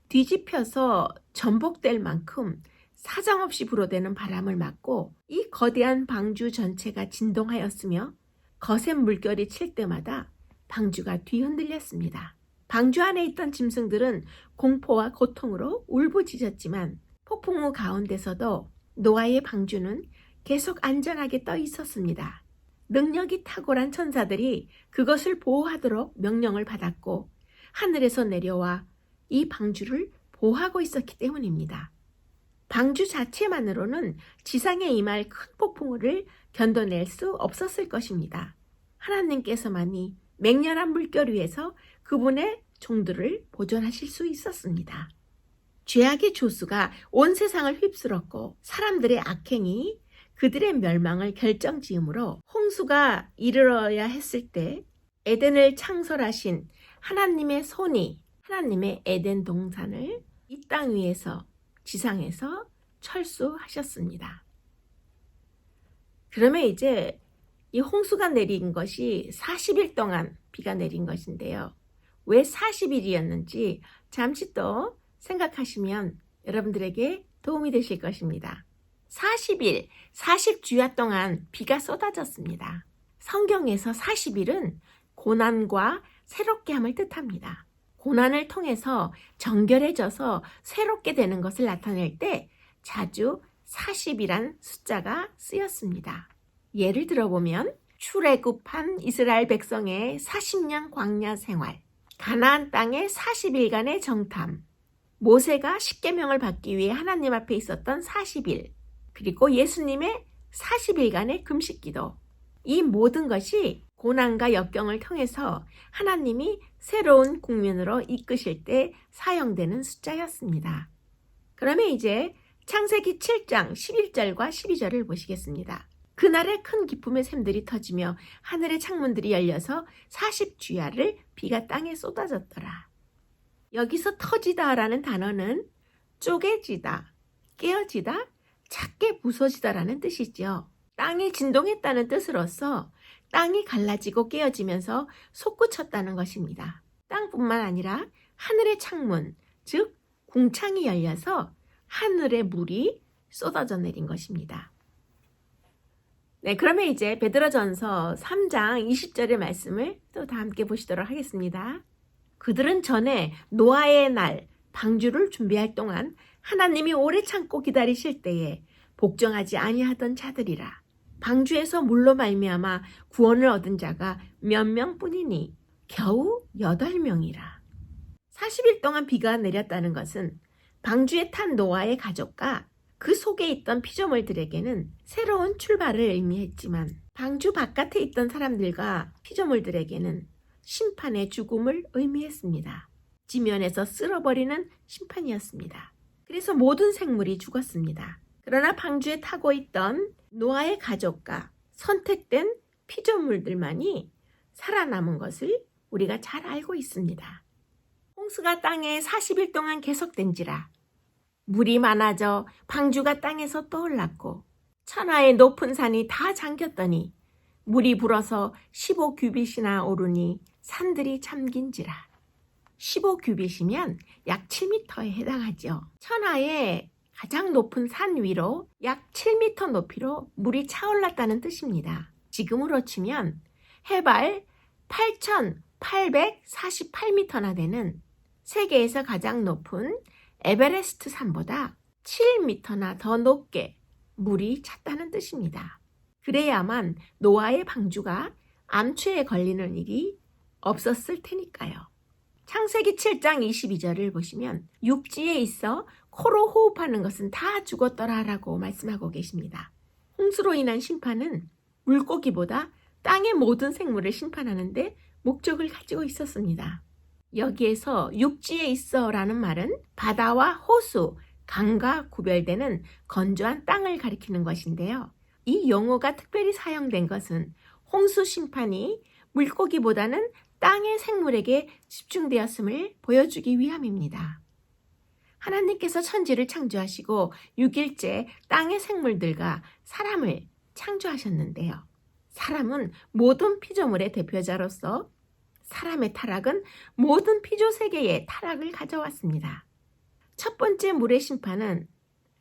Speaker 1: 뒤집혀서 전복될 만큼 사정없이 불어대는 바람을 맞고 이 거대한 방주 전체가 진동하였으며 거센 물결이 칠 때마다 방주가 뒤흔들렸습니다. 방주 안에 있던 짐승들은 공포와 고통으로 울부짖었지만 폭풍우 가운데서도 노아의 방주는 계속 안전하게 떠 있었습니다. 능력이 탁월한 천사들이 그것을 보호하도록 명령을 받았고 하늘에서 내려와 이 방주를 보호하고 있었기 때문입니다. 방주 자체만으로는 지상에 임할 큰 폭풍우를 견뎌낼 수 없었을 것입니다. 하나님께서만이 맹렬한 물결 위에서 그분의 종들을 보존하실 수 있었습니다. 죄악의 조수가 온 세상을 휩쓸었고 사람들의 악행이 그들의 멸망을 결정지으므로 홍수가 이르러야 했을 때 에덴을 창설하신 하나님의 손이 하나님의 에덴 동산을 이 땅 위에서 지상에서 철수하셨습니다. 그러면 이제 이 홍수가 내린 것이 40일 동안 비가 내린 것인데요. 왜 40일이었는지 잠시 또 생각하시면 여러분들에게 도움이 되실 것입니다. 40일, 40주야 동안 비가 쏟아졌습니다. 성경에서 40일은 고난과 새롭게 함을 뜻합니다. 고난을 통해서 정결해져서 새롭게 되는 것을 나타낼 때 자주 40이란 숫자가 쓰였습니다. 예를 들어보면 출애굽한 이스라엘 백성의 40년 광야 생활, 가나안 땅의 40일간의 정탐, 모세가 십계명을 받기 위해 하나님 앞에 있었던 40일, 그리고 예수님의 40일간의 금식기도, 이 모든 것이 고난과 역경을 통해서 하나님이 새로운 국면으로 이끄실 때 사용되는 숫자였습니다. 그러면 이제 창세기 7장 11절과 12절을 보시겠습니다. 그날에 큰 기쁨의 샘들이 터지며 하늘의 창문들이 열려서 40주야를 비가 땅에 쏟아졌더라. 여기서 터지다라는 단어는 쪼개지다, 깨어지다, 작게 부서지다라는 뜻이죠. 땅이 진동했다는 뜻으로서 땅이 갈라지고 깨어지면서 솟구쳤다는 것입니다. 땅뿐만 아니라 하늘의 창문, 즉 궁창이 열려서 하늘의 물이 쏟아져 내린 것입니다. 네, 그러면 이제 베드로전서 3장 20절의 말씀을 또 다 함께 보시도록 하겠습니다. 그들은 전에 노아의 날 방주를 준비할 동안 하나님이 오래 참고 기다리실 때에 복종하지 아니하던 자들이라. 방주에서 물로 말미암아 구원을 얻은 자가 몇 명뿐이니 겨우 8명이라. 40일 동안 비가 내렸다는 것은 방주에 탄 노아의 가족과 그 속에 있던 피조물들에게는 새로운 출발을 의미했지만 방주 바깥에 있던 사람들과 피조물들에게는 심판의 죽음을 의미했습니다. 지면에서 쓸어버리는 심판이었습니다. 그래서 모든 생물이 죽었습니다. 그러나 방주에 타고 있던 노아의 가족과 선택된 피조물들만이 살아남은 것을 우리가 잘 알고 있습니다. 홍수가 땅에 40일 동안 계속된지라 물이 많아져 방주가 땅에서 떠올랐고 천하의 높은 산이 다 잠겼더니 물이 불어서 15규빗이나 오르니 산들이 잠긴지라. 15규빗이면 약 7m에 해당하죠. 천하의 가장 높은 산 위로 약 7m 높이로 물이 차올랐다는 뜻입니다. 지금으로 치면 해발 8,848m나 되는 세계에서 가장 높은 에베레스트 산보다 7m나 더 높게 물이 찼다는 뜻입니다. 그래야만 노아의 방주가 암초에 걸리는 일이 없었을 테니까요. 창세기 7장 22절을 보시면 육지에 있어 코로 호흡하는 것은 다 죽었더라라고 말씀하고 계십니다. 홍수로 인한 심판은 물고기보다 땅의 모든 생물을 심판하는데 목적을 가지고 있었습니다. 여기에서 육지에 있어라는 말은 바다와 호수, 강과 구별되는 건조한 땅을 가리키는 것인데요. 이 용어가 특별히 사용된 것은 홍수 심판이 물고기보다는 땅의 생물에게 집중되었음을 보여주기 위함입니다. 하나님께서 천지를 창조하시고 6일째 땅의 생물들과 사람을 창조하셨는데요. 사람은 모든 피조물의 대표자로서 사람의 타락은 모든 피조 세계의 타락을 가져왔습니다. 첫 번째 물의 심판은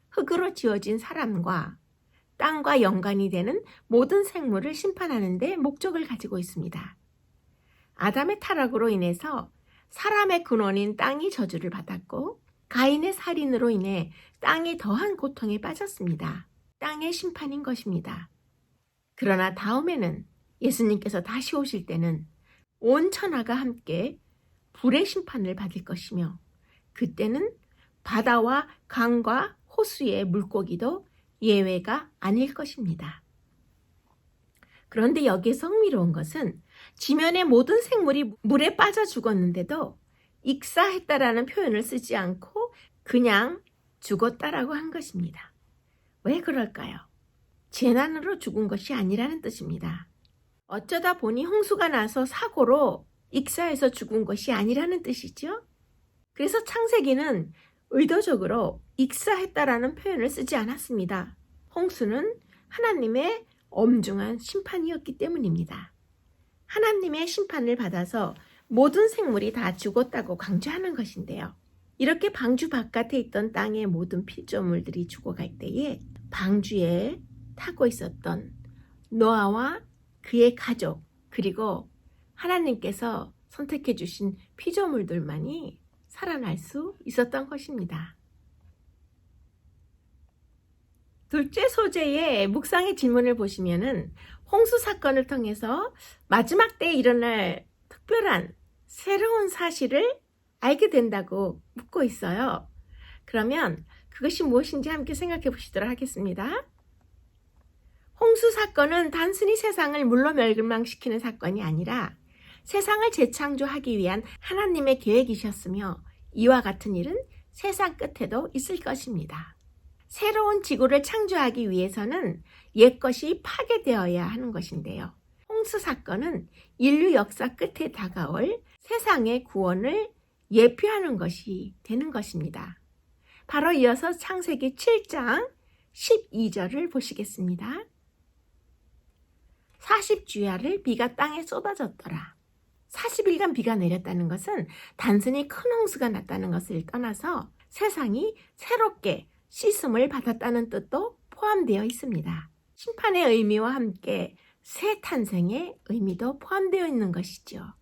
Speaker 1: 흙으로 지어진 사람과 땅과 연관이 되는 모든 생물을 심판하는 데 목적을 가지고 있습니다. 아담의 타락으로 인해서 사람의 근원인 땅이 저주를 받았고 가인의 살인으로 인해 땅이 더한 고통에 빠졌습니다. 땅의 심판인 것입니다. 그러나 다음에는 예수님께서 다시 오실 때는 온 천하가 함께 불의 심판을 받을 것이며 그때는 바다와 강과 호수의 물고기도 예외가 아닐 것입니다. 그런데 여기에서 흥미로운 것은 지면의 모든 생물이 물에 빠져 죽었는데도 익사했다라는 표현을 쓰지 않고 그냥 죽었다라고 한 것입니다. 왜 그럴까요? 재난으로 죽은 것이 아니라는 뜻입니다. 어쩌다 보니 홍수가 나서 사고로 익사해서 죽은 것이 아니라는 뜻이죠. 그래서 창세기는 의도적으로 익사했다라는 표현을 쓰지 않았습니다. 홍수는 하나님의 엄중한 심판이었기 때문입니다. 하나님의 심판을 받아서 모든 생물이 다 죽었다고 강조하는 것인데요. 이렇게 방주 바깥에 있던 땅의 모든 피조물들이 죽어갈 때에 방주에 타고 있었던 노아와 그의 가족, 그리고 하나님께서 선택해 주신 피조물들만이 살아날 수 있었던 것입니다. 둘째 소재의 묵상의 질문을 보시면은 홍수 사건을 통해서 마지막 때에 일어날 특별한 새로운 사실을 알게 된다고 묻고 있어요. 그러면 그것이 무엇인지 함께 생각해 보시도록 하겠습니다. 홍수 사건은 단순히 세상을 물로 멸망시키는 사건이 아니라 세상을 재창조하기 위한 하나님의 계획이셨으며 이와 같은 일은 세상 끝에도 있을 것입니다. 새로운 지구를 창조하기 위해서는 옛것이 파괴되어야 하는 것인데요. 홍수 사건은 인류 역사 끝에 다가올 세상의 구원을 예표하는 것이 되는 것입니다. 바로 이어서 창세기 7장 12절을 보시겠습니다. 40주야를 비가 땅에 쏟아졌더라. 40일간 비가 내렸다는 것은 단순히 큰 홍수가 났다는 것을 떠나서 세상이 새롭게 씻음을 받았다는 뜻도 포함되어 있습니다. 심판의 의미와 함께 새 탄생의 의미도 포함되어 있는 것이죠.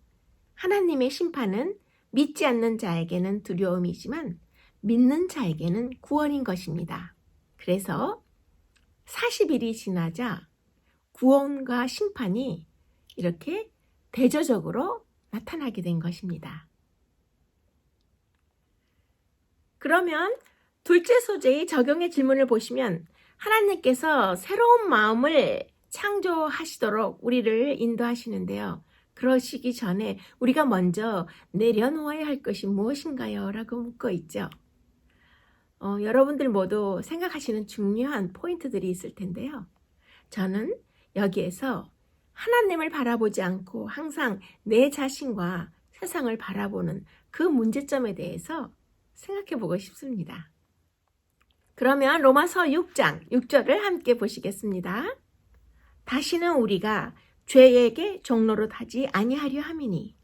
Speaker 1: 하나님의 심판은 믿지 않는 자에게는 두려움이지만 믿는 자에게는 구원인 것입니다. 그래서 40일이 지나자 구원과 심판이 이렇게 대조적으로 나타나게 된 것입니다. 그러면 둘째 소재의 적용의 질문을 보시면 하나님께서 새로운 마음을 창조하시도록 우리를 인도하시는데요. 그러시기 전에 우리가 먼저 내려놓아야 할 것이 무엇인가요? 라고 묻고 있죠. 여러분들 모두 생각하시는 중요한 포인트들이 있을 텐데요. 저는 여기에서 하나님을 바라보지 않고 항상 내 자신과 세상을 바라보는 그 문제점에 대해서 생각해 보고 싶습니다. 그러면 로마서 6장 6절을 함께 보시겠습니다. 다시는 우리가 죄에게 종노릇하지 아니하려 함이니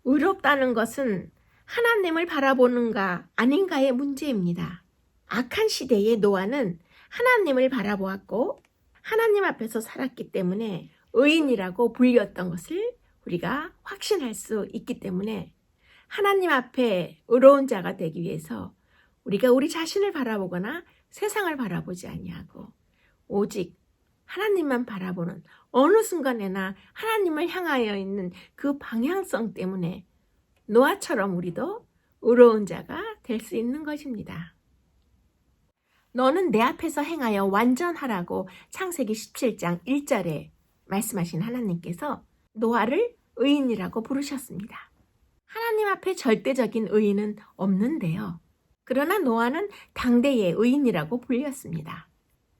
Speaker 1: 의롭다는 것은 하나님을 바라보는가 아닌가의 문제입니다. 악한 시대의 노아는 하나님을 바라보았고 하나님 앞에서 살았기 때문에 의인이라고 불렸던 것을 우리가 확신할 수 있기 때문에 하나님 앞에 의로운 자가 되기 위해서 우리가 우리 자신을 바라보거나 세상을 바라보지 아니하고 오직 하나님만 바라보는 어느 순간에나 하나님을 향하여 있는 그 방향성 때문에 노아처럼 우리도 의로운 자가 될 수 있는 것입니다. 너는 내 앞에서 행하여 완전하라고 창세기 17장 1절에 말씀하신 하나님께서 노아를 의인이라고 부르셨습니다. 하나님 앞에 절대적인 의인은 없는데요. 그러나 노아는 당대의 의인이라고 불렸습니다.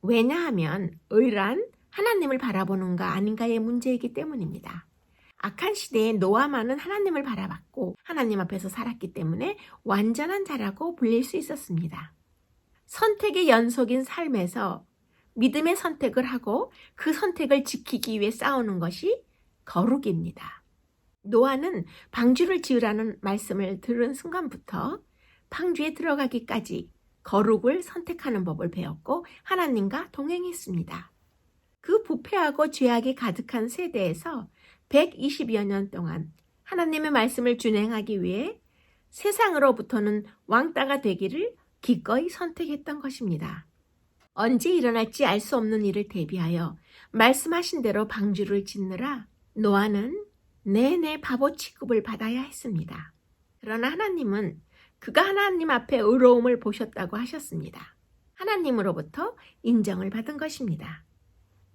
Speaker 1: 왜냐하면 의란 하나님을 바라보는가 아닌가의 문제이기 때문입니다. 악한 시대에 노아만은 하나님을 바라봤고 하나님 앞에서 살았기 때문에 완전한 자라고 불릴 수 있었습니다. 선택의 연속인 삶에서 믿음의 선택을 하고 그 선택을 지키기 위해 싸우는 것이 거룩입니다. 노아는 방주를 지으라는 말씀을 들은 순간부터 방주에 들어가기까지 거룩을 선택하는 법을 배웠고 하나님과 동행했습니다. 그 부패하고 죄악이 가득한 세대에서 120여 년 동안 하나님의 말씀을 준행하기 위해 세상으로부터는 왕따가 되기를 기꺼이 선택했던 것입니다. 언제 일어날지 알 수 없는 일을 대비하여 말씀하신 대로 방주를 짓느라 노아는 내내 바보 취급을 받아야 했습니다. 그러나 하나님은 그가 하나님 앞에 의로움을 보셨다고 하셨습니다. 하나님으로부터 인정을 받은 것입니다.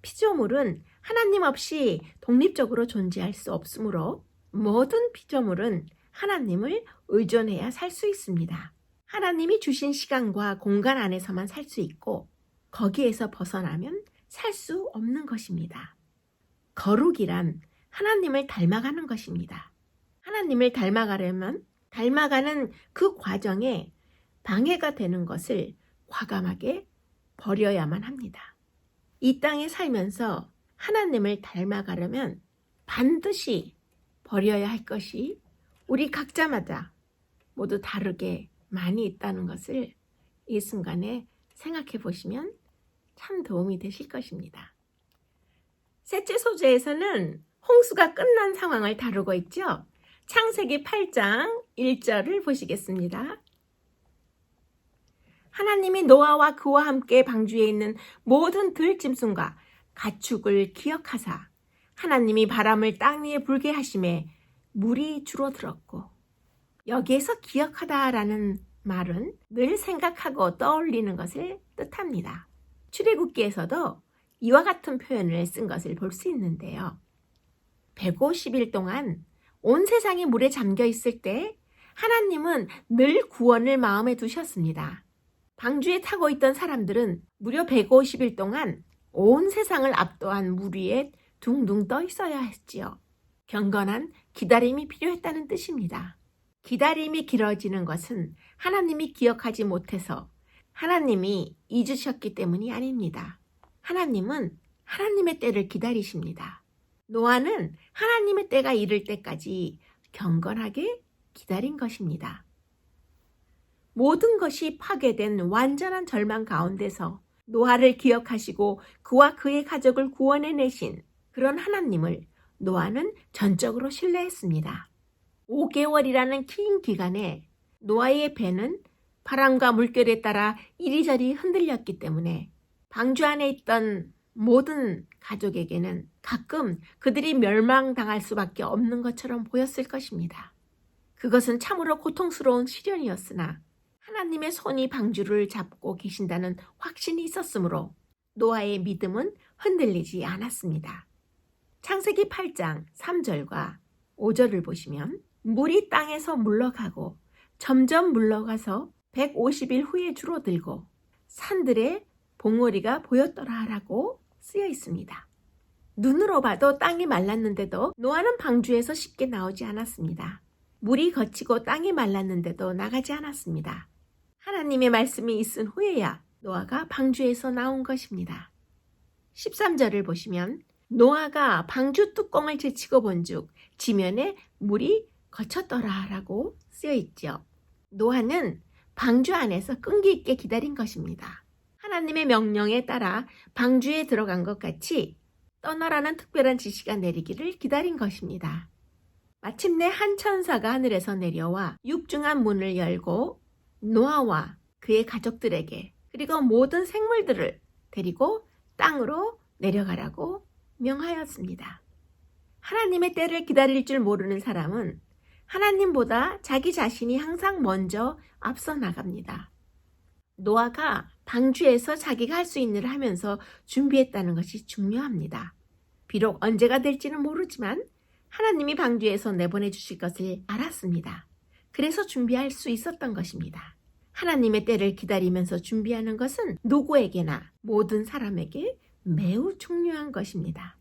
Speaker 1: 피조물은 하나님 없이 독립적으로 존재할 수 없으므로 모든 피조물은 하나님을 의존해야 살 수 있습니다. 하나님이 주신 시간과 공간 안에서만 살 수 있고 거기에서 벗어나면 살 수 없는 것입니다. 거룩이란 하나님을 닮아가는 것입니다. 하나님을 닮아가려면 닮아가는 그 과정에 방해가 되는 것을 과감하게 버려야만 합니다. 이 땅에 살면서 하나님을 닮아가려면 반드시 버려야 할 것이 우리 각자마다 모두 다르게 많이 있다는 것을 이 순간에 생각해 보시면 참 도움이 되실 것입니다. 셋째 소재에서는 홍수가 끝난 상황을 다루고 있죠. 창세기 8장 1절을 보시겠습니다. 하나님이 노아와 그와 함께 방주에 있는 모든 들짐승과 가축을 기억하사 하나님이 바람을 땅 위에 불게 하심에 물이 줄어들었고, 여기에서 기억하다라는 말은 늘 생각하고 떠올리는 것을 뜻합니다. 출애굽기에서도 이와 같은 표현을 쓴 것을 볼 수 있는데요. 150일 동안 온 세상이 물에 잠겨 있을 때 하나님은 늘 구원을 마음에 두셨습니다. 방주에 타고 있던 사람들은 무려 150일 동안 온 세상을 압도한 물 위에 둥둥 떠 있어야 했지요. 경건한 기다림이 필요했다는 뜻입니다. 기다림이 길어지는 것은 하나님이 기억하지 못해서 하나님이 잊으셨기 때문이 아닙니다. 하나님은 하나님의 때를 기다리십니다. 노아는 하나님의 때가 이를 때까지 경건하게 기다린 것입니다. 모든 것이 파괴된 완전한 절망 가운데서 노아를 기억하시고 그와 그의 가족을 구원해내신 그런 하나님을 노아는 전적으로 신뢰했습니다. 5개월이라는 긴 기간에 노아의 배는 바람과 물결에 따라 이리저리 흔들렸기 때문에 방주 안에 있던 모든 가족에게는 가끔 그들이 멸망당할 수밖에 없는 것처럼 보였을 것입니다. 그것은 참으로 고통스러운 시련이었으나 하나님의 손이 방주를 잡고 계신다는 확신이 있었으므로 노아의 믿음은 흔들리지 않았습니다. 창세기 8장 3절과 5절을 보시면 물이 땅에서 물러가고 점점 물러가서 150일 후에 줄어들고 산들의 봉우리가 보였더라라고 쓰여 있습니다. 눈으로 봐도 땅이 말랐는데도 노아는 방주에서 쉽게 나오지 않았습니다. 물이 거치고 땅이 말랐는데도 나가지 않았습니다. 하나님의 말씀이 있은 후에야 노아가 방주에서 나온 것입니다. 13절을 보시면 노아가 방주 뚜껑을 제치고 본즉 지면에 물이 거쳤더라라고 쓰여 있죠. 노아는 방주 안에서 끈기 있게 기다린 것입니다. 하나님의 명령에 따라 방주에 들어간 것 같이 떠나라는 특별한 지시가 내리기를 기다린 것입니다. 마침내 한 천사가 하늘에서 내려와 육중한 문을 열고 노아와 그의 가족들에게 그리고 모든 생물들을 데리고 땅으로 내려가라고 명하였습니다. 하나님의 때를 기다릴 줄 모르는 사람은 하나님보다 자기 자신이 항상 먼저 앞서 나갑니다. 노아가 방주에서 자기가 할 수 있는 일을 하면서 준비했다는 것이 중요합니다. 비록 언제가 될지는 모르지만 하나님이 방주에서 내보내 주실 것을 알았습니다. 그래서 준비할 수 있었던 것입니다. 하나님의 때를 기다리면서 준비하는 것은 누구에게나 모든 사람에게 매우 중요한 것입니다.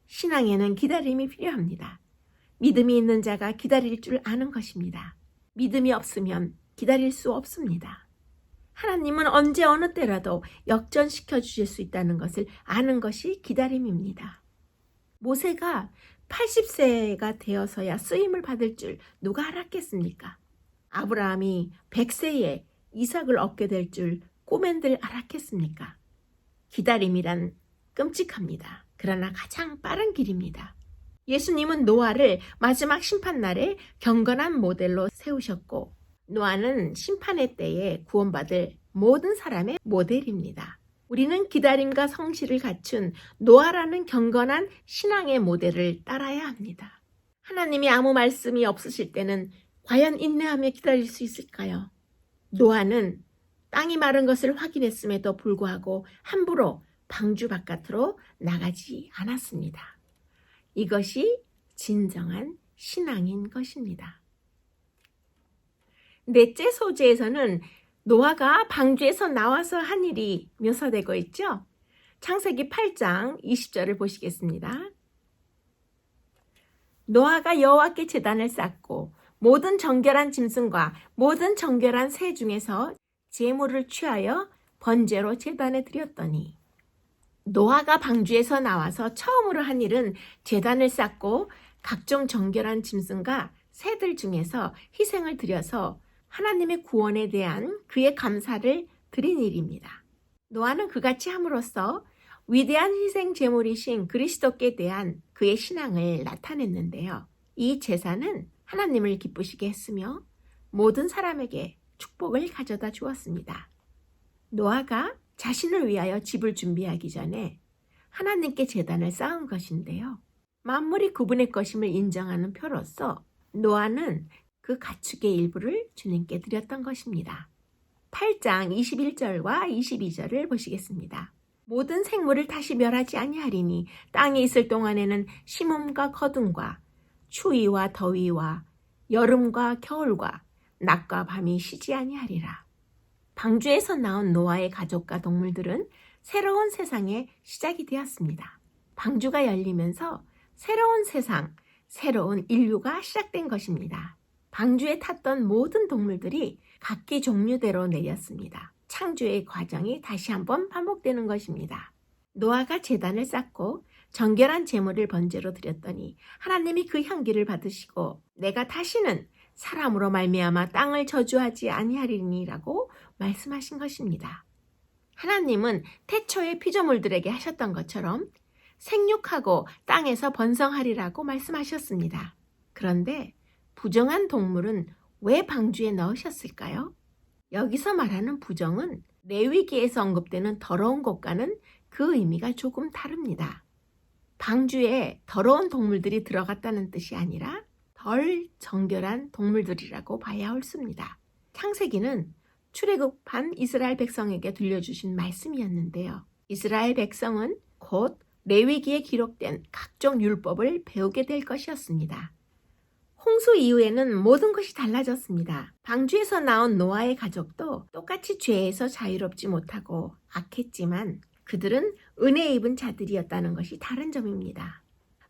Speaker 1: 신앙에는 기다림이 필요합니다. 믿음이 있는 자가 기다릴 줄 아는 것입니다. 믿음이 없으면 기다릴 수 없습니다. 하나님은 언제 어느 때라도 역전시켜 주실 수 있다는 것을 아는 것이 기다림입니다. 모세가 80세가 되어서야 쓰임을 받을 줄 누가 알았겠습니까? 아브라함이 100세에 이삭을 얻게 될 줄 꿈엔들 알았겠습니까? 기다림이란 끔찍합니다. 그러나 가장 빠른 길입니다. 예수님은 노아를 마지막 심판날에 경건한 모델로 세우셨고 노아는 심판의 때에 구원받을 모든 사람의 모델입니다. 우리는 기다림과 성실을 갖춘 노아라는 경건한 신앙의 모델을 따라야 합니다. 하나님이 아무 말씀이 없으실 때는 과연 인내하며 기다릴 수 있을까요? 노아는 땅이 마른 것을 확인했음에도 불구하고 함부로 방주 바깥으로 나가지 않았습니다. 이것이 진정한 신앙인 것입니다. 넷째 소재에서는 노아가 방주에서 나와서 한 일이 묘사되고 있죠. 창세기 8장 20절을 보시겠습니다. 노아가 여호와께 제단을 쌓고 모든 정결한 짐승과 모든 정결한 새 중에서 제물을 취하여 번제로 제단에 드렸더니, 노아가 방주에서 나와서 처음으로 한 일은 제단을 쌓고 각종 정결한 짐승과 새들 중에서 희생을 드려서 하나님의 구원에 대한 그의 감사를 드린 일입니다. 노아는 그같이 함으로써 위대한 희생 제물이신 그리스도께 대한 그의 신앙을 나타냈는데요. 이 제사는 하나님을 기쁘시게 했으며 모든 사람에게 축복을 가져다 주었습니다. 노아가 자신을 위하여 집을 준비하기 전에 하나님께 제단을 쌓은 것인데요. 만물이 그분의 것임을 인정하는 표로서 노아는 그 가축의 일부를 주님께 드렸던 것입니다. 8장 21절과 22절을 보시겠습니다. 모든 생물을 다시 멸하지 아니하리니 땅에 있을 동안에는 심음과 거둠과 추위와 더위와 여름과 겨울과 낮과 밤이 쉬지 아니하리라. 방주에서 나온 노아의 가족과 동물들은 새로운 세상의 시작이 되었습니다. 방주가 열리면서 새로운 세상, 새로운 인류가 시작된 것입니다. 방주에 탔던 모든 동물들이 각기 종류대로 내렸습니다. 창조의 과정이 다시 한번 반복되는 것입니다. 노아가 제단을 쌓고 정결한 제물을 번제로 드렸더니 하나님이 그 향기를 받으시고 내가 다시는 사람으로 말미암아 땅을 저주하지 아니하리니라고 말씀하신 것입니다. 하나님은 태초의 피조물들에게 하셨던 것처럼 생육하고 땅에서 번성하리라고 말씀하셨습니다. 그런데 부정한 동물은 왜 방주에 넣으셨을까요? 여기서 말하는 부정은 레위기에서 언급되는 더러운 것과는 그 의미가 조금 다릅니다. 방주에 더러운 동물들이 들어갔다는 뜻이 아니라 덜 정결한 동물들이라고 봐야 옳습니다. 창세기는 출애굽한 이스라엘 백성에게 들려주신 말씀이었는데요. 이스라엘 백성은 곧 레위기에 기록된 각종 율법을 배우게 될 것이었습니다. 홍수 이후에는 모든 것이 달라졌습니다. 방주에서 나온 노아의 가족도 똑같이 죄에서 자유롭지 못하고 악했지만 그들은 은혜 입은 자들이었다는 것이 다른 점입니다.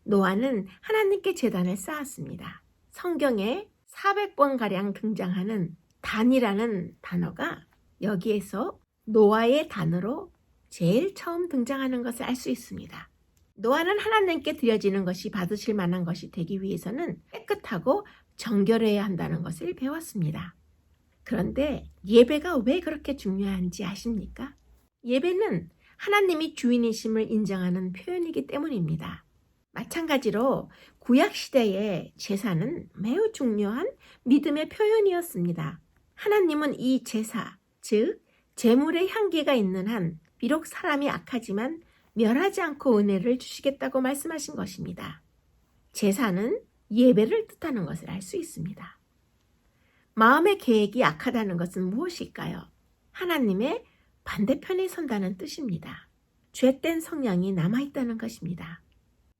Speaker 1: 노아는 하나님께 제단을 쌓았습니다. 성경에 400번가량 등장하는 단이라는 단어가 여기에서 노아의 단어로 제일 처음 등장하는 것을 알 수 있습니다. 노아는 하나님께 드려지는 것이 받으실 만한 것이 되기 위해서는 깨끗하고 정결해야 한다는 것을 배웠습니다. 그런데 예배가 왜 그렇게 중요한지 아십니까? 예배는 하나님이 주인이심을 인정하는 표현이기 때문입니다. 마찬가지로 구약시대의 제사는 매우 중요한 믿음의 표현이었습니다. 하나님은 이 제사, 즉 제물의 향기가 있는 한 비록 사람이 악하지만 멸하지 않고 은혜를 주시겠다고 말씀하신 것입니다. 제사는 예배를 뜻하는 것을 알 수 있습니다. 마음의 계획이 악하다는 것은 무엇일까요? 하나님의 반대편에 선다는 뜻입니다. 죄된 성향이 남아있다는 것입니다.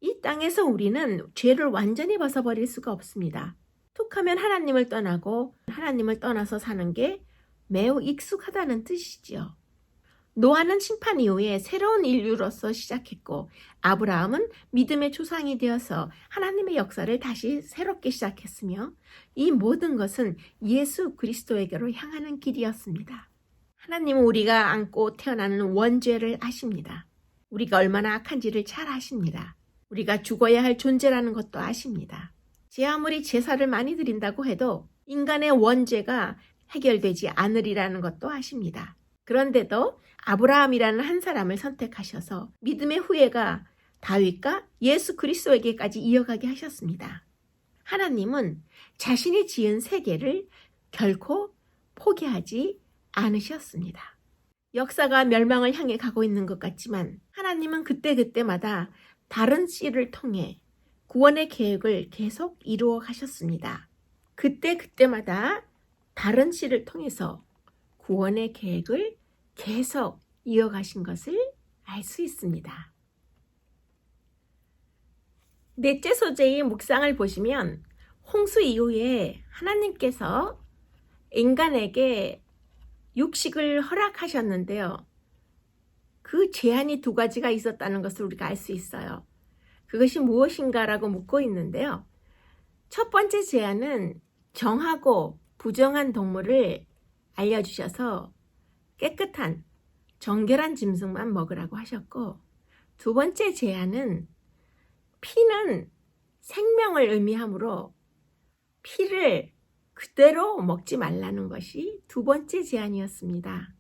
Speaker 1: 이 땅에서 우리는 죄를 완전히 벗어버릴 수가 없습니다. 툭하면 하나님을 떠나고 하나님을 떠나서 사는 게 매우 익숙하다는 뜻이지요. 노아는 심판 이후에 새로운 인류로서 시작했고 아브라함은 믿음의 조상이 되어서 하나님의 역사를 다시 새롭게 시작했으며 이 모든 것은 예수 그리스도에게로 향하는 길이었습니다. 하나님은 우리가 안고 태어나는 원죄를 아십니다. 우리가 얼마나 악한지를 잘 아십니다. 우리가 죽어야 할 존재라는 것도 아십니다. 제 아무리 제사를 많이 드린다고 해도 인간의 원죄가 해결되지 않으리라는 것도 아십니다. 그런데도 아브라함이라는 한 사람을 선택하셔서 믿음의 후예가 다윗과 예수 그리스도에게까지 이어가게 하셨습니다. 하나님은 자신이 지은 세계를 결코 포기하지 않으셨습니다. 역사가 멸망을 향해 가고 있는 것 같지만 하나님은 그때그때마다 다른 씨를 통해 구원의 계획을 계속 이루어 가셨습니다. 그때그때마다 다른 씨를 통해서 구원의 계획을 계속 이어가신 것을 알 수 있습니다. 넷째 소재의 묵상을 보시면 홍수 이후에 하나님께서 인간에게 육식을 허락하셨는데요. 그 제한이 두 가지가 있었다는 것을 우리가 알 수 있어요. 그것이 무엇인가라고 묻고 있는데요. 첫 번째 제한은 정하고 부정한 동물을 알려주셔서 깨끗한 정결한 짐승만 먹으라고 하셨고, 두 번째 제한은 피는 생명을 의미하므로 피를 그대로 먹지 말라는 것이 두 번째 제한이었습니다.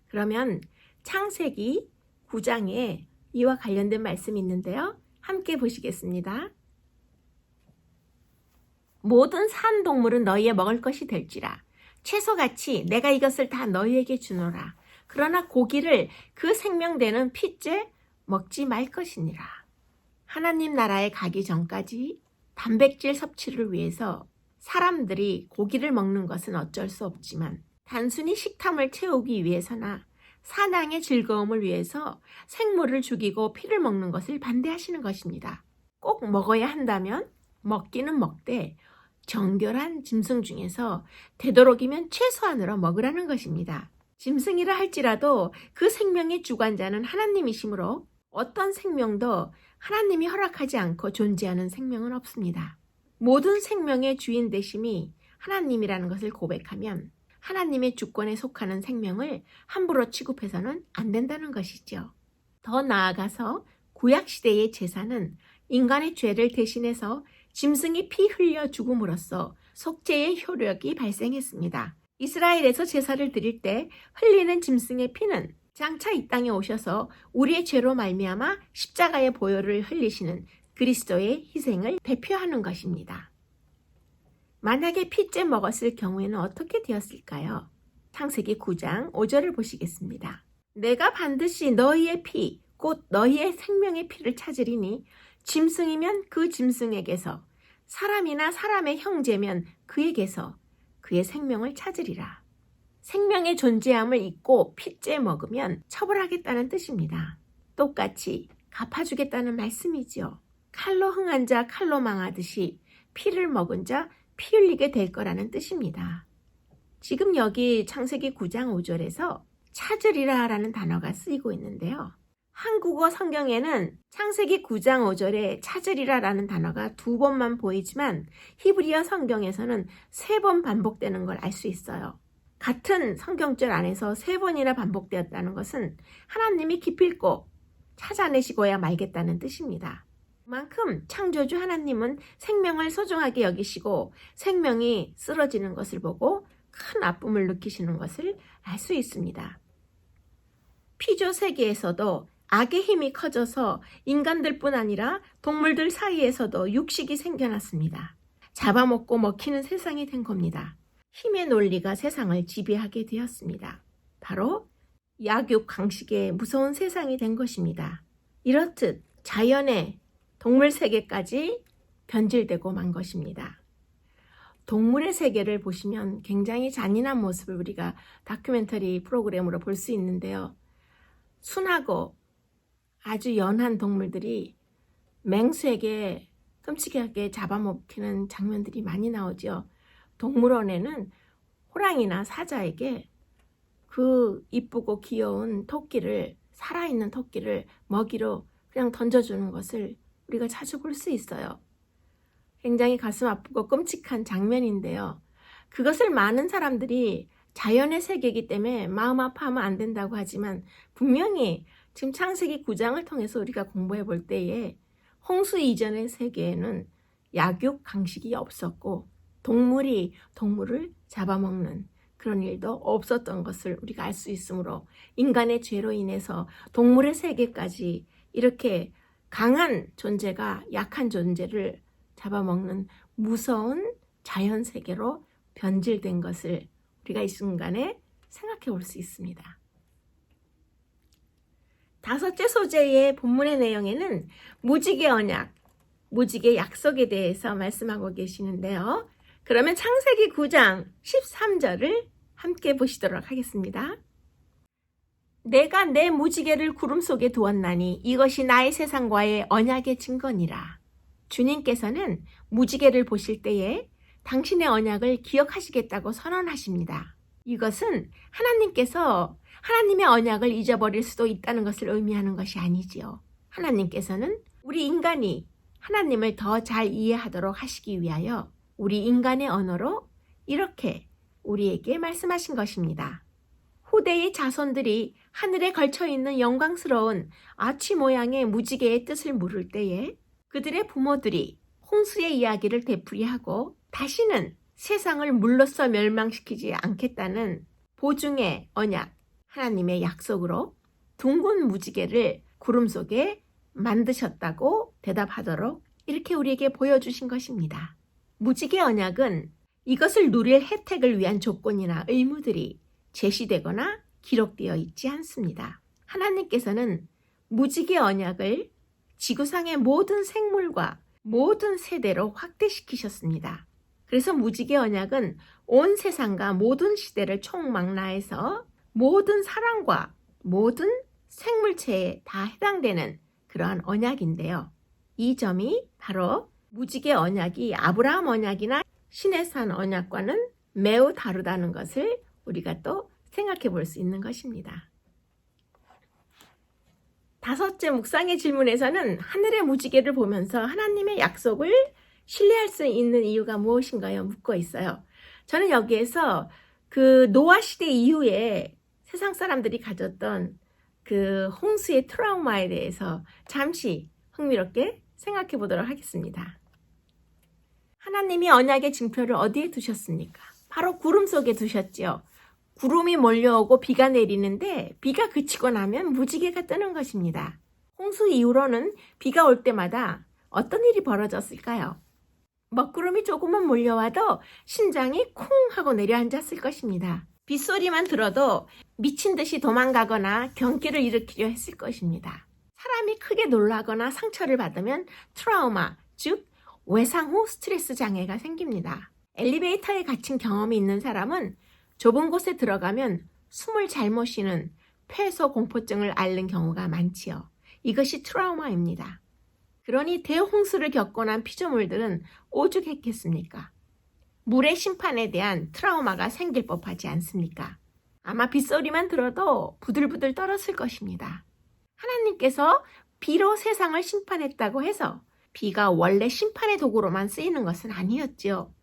Speaker 1: 그러면 창세기 9장에 이와 관련된 말씀이 있는데요. 함께 보시겠습니다. 모든 산 동물은 너희의 먹을 것이 될지라. 채소같이 내가 이것을 다 너희에게 주노라. 그러나 고기를 그 생명되는 피째 먹지 말 것이니라. 하나님 나라에 가기 전까지 단백질 섭취를 위해서 사람들이 고기를 먹는 것은 어쩔 수 없지만 단순히 식탐을 채우기 위해서나 사냥의 즐거움을 위해서 생물을 죽이고 피를 먹는 것을 반대하시는 것입니다. 꼭 먹어야 한다면 먹기는 먹되 정결한 짐승 중에서 되도록이면 최소한으로 먹으라는 것입니다. 짐승이라 할지라도 그 생명의 주관자는 하나님이시므로 어떤 생명도 하나님이 허락하지 않고 존재하는 생명은 없습니다. 모든 생명의 주인 되심이 하나님이라는 것을 고백하면 하나님의 주권에 속하는 생명을 함부로 취급해서는 안 된다는 것이죠. 더 나아가서 구약시대의 제사는 인간의 죄를 대신해서 짐승이 피 흘려 죽음으로써 속죄의 효력이 발생했습니다. 이스라엘에서 제사를 드릴 때 흘리는 짐승의 피는 장차 이 땅에 오셔서 우리의 죄로 말미암아 십자가의 보혈을 흘리시는 그리스도의 희생을 대표하는 것입니다. 만약에 피째 먹었을 경우에는 어떻게 되었을까요? 창세기 9장 5절을 보시겠습니다. 내가 반드시 너희의 피, 곧 너희의 생명의 피를 찾으리니 짐승이면 그 짐승에게서, 사람이나 사람의 형제면 그에게서 그의 생명을 찾으리라. 생명의 존재함을 잊고 피째 먹으면 처벌하겠다는 뜻입니다. 똑같이 갚아주겠다는 말씀이지요. 칼로 흥한 자 칼로 망하듯이 피를 먹은 자 피 흘리게 될 거라는 뜻입니다. 지금 여기 창세기 9장 5절에서 찾으리라 라는 단어가 쓰이고 있는데요. 한국어 성경에는 창세기 9장 5절에 찾으리라 라는 단어가 2번만 보이지만 히브리어 성경에서는 3번 반복되는 걸 알 수 있어요. 같은 성경절 안에서 3번이나 반복되었다는 것은 하나님이 기필코 찾아내시고야 말겠다는 뜻입니다. 그만큼 창조주 하나님은 생명을 소중하게 여기시고 생명이 쓰러지는 것을 보고 큰 아픔을 느끼시는 것을 알 수 있습니다. 피조 세계에서도 악의 힘이 커져서 인간들뿐 아니라 동물들 사이에서도 육식이 생겨났습니다. 잡아먹고 먹히는 세상이 된 겁니다. 힘의 논리가 세상을 지배하게 되었습니다. 바로 약육 강식의 무서운 세상이 된 것입니다. 이렇듯 자연의 동물 세계까지 변질되고 만 것입니다. 동물의 세계를 보시면 굉장히 잔인한 모습을 우리가 다큐멘터리 프로그램으로 볼 수 있는데요. 순하고 아주 연한 동물들이 맹수에게 끔찍하게 잡아먹히는 장면들이 많이 나오죠. 동물원에는 호랑이나 사자에게 그 이쁘고 귀여운 토끼를, 살아있는 토끼를 먹이로 그냥 던져주는 것을 우리가 자주 볼 수 있어요. 굉장히 가슴 아프고 끔찍한 장면인데요. 그것을 많은 사람들이 자연의 세계이기 때문에 마음 아파하면 안 된다고 하지만 분명히 지금 창세기 9장을 통해서 우리가 공부해 볼 때에 홍수 이전의 세계에는 약육 강식이 없었고 동물이 동물을 잡아먹는 그런 일도 없었던 것을 우리가 알 수 있으므로 인간의 죄로 인해서 동물의 세계까지 이렇게 강한 존재가 약한 존재를 잡아먹는 무서운 자연 세계로 변질된 것을 우리가 이 순간에 생각해 볼 수 있습니다. 다섯째 소재의 본문의 내용에는 무지개 언약, 무지개 약속에 대해서 말씀하고 계시는데요. 그러면 창세기 9장 13절을 함께 보시도록 하겠습니다. 내가 내 무지개를 구름 속에 두었나니 이것이 나의 세상과의 언약의 증거니라. 주님께서는 무지개를 보실 때에 당신의 언약을 기억하시겠다고 선언하십니다. 이것은 하나님께서 하나님의 언약을 잊어버릴 수도 있다는 것을 의미하는 것이 아니지요. 하나님께서는 우리 인간이 하나님을 더 잘 이해하도록 하시기 위하여 우리 인간의 언어로 이렇게 우리에게 말씀하신 것입니다. 후대의 자손들이 하늘에 걸쳐있는 영광스러운 아치 모양의 무지개의 뜻을 물을 때에 그들의 부모들이 홍수의 이야기를 되풀이하고 다시는 세상을 물로써 멸망시키지 않겠다는 보증의 언약, 하나님의 약속으로 둥근 무지개를 구름 속에 만드셨다고 대답하도록 이렇게 우리에게 보여주신 것입니다. 무지개 언약은 이것을 누릴 혜택을 위한 조건이나 의무들이 제시되거나 기록되어 있지 않습니다. 하나님께서는 무지개 언약을 지구상의 모든 생물과 모든 세대로 확대시키셨습니다. 그래서 무지개 언약은 온 세상과 모든 시대를 총망라해서 모든 사람과 모든 생물체에 다 해당되는 그러한 언약인데요. 이 점이 바로 무지개 언약이 아브라함 언약이나 시내산 언약과는 매우 다르다는 것을 우리가 또 생각해 볼 수 있는 것입니다. 다섯째 묵상의 질문에서는 하늘의 무지개를 보면서 하나님의 약속을 신뢰할 수 있는 이유가 무엇인가요? 묻고 있어요. 저는 여기에서 그 노아 시대 이후에 세상 사람들이 가졌던 그 홍수의 트라우마에 대해서 잠시 흥미롭게 생각해 보도록 하겠습니다. 하나님이 언약의 징표를 어디에 두셨습니까? 바로 구름 속에 두셨지요. 구름이 몰려오고 비가 내리는데 비가 그치고 나면 무지개가 뜨는 것입니다. 홍수 이후로는 비가 올 때마다 어떤 일이 벌어졌을까요? 먹구름이 조금만 몰려와도 심장이 쿵 하고 내려앉았을 것입니다. 빗소리만 들어도 미친 듯이 도망가거나 경기를 일으키려 했을 것입니다. 사람이 크게 놀라거나 상처를 받으면 트라우마, 즉 외상 후 스트레스 장애가 생깁니다. 엘리베이터에 갇힌 경험이 있는 사람은 좁은 곳에 들어가면 숨을 잘못 쉬는 폐소 공포증을 앓는 경우가 많지요. 이것이 트라우마입니다. 그러니 대홍수를 겪고 난 피조물들은 오죽했겠습니까? 물의 심판에 대한 트라우마가 생길 법하지 않습니까? 아마 빗소리만 들어도 부들부들 떨었을 것입니다. 하나님께서 비로 세상을 심판했다고 해서 비가 원래 심판의 도구로만 쓰이는 것은 아니었지요.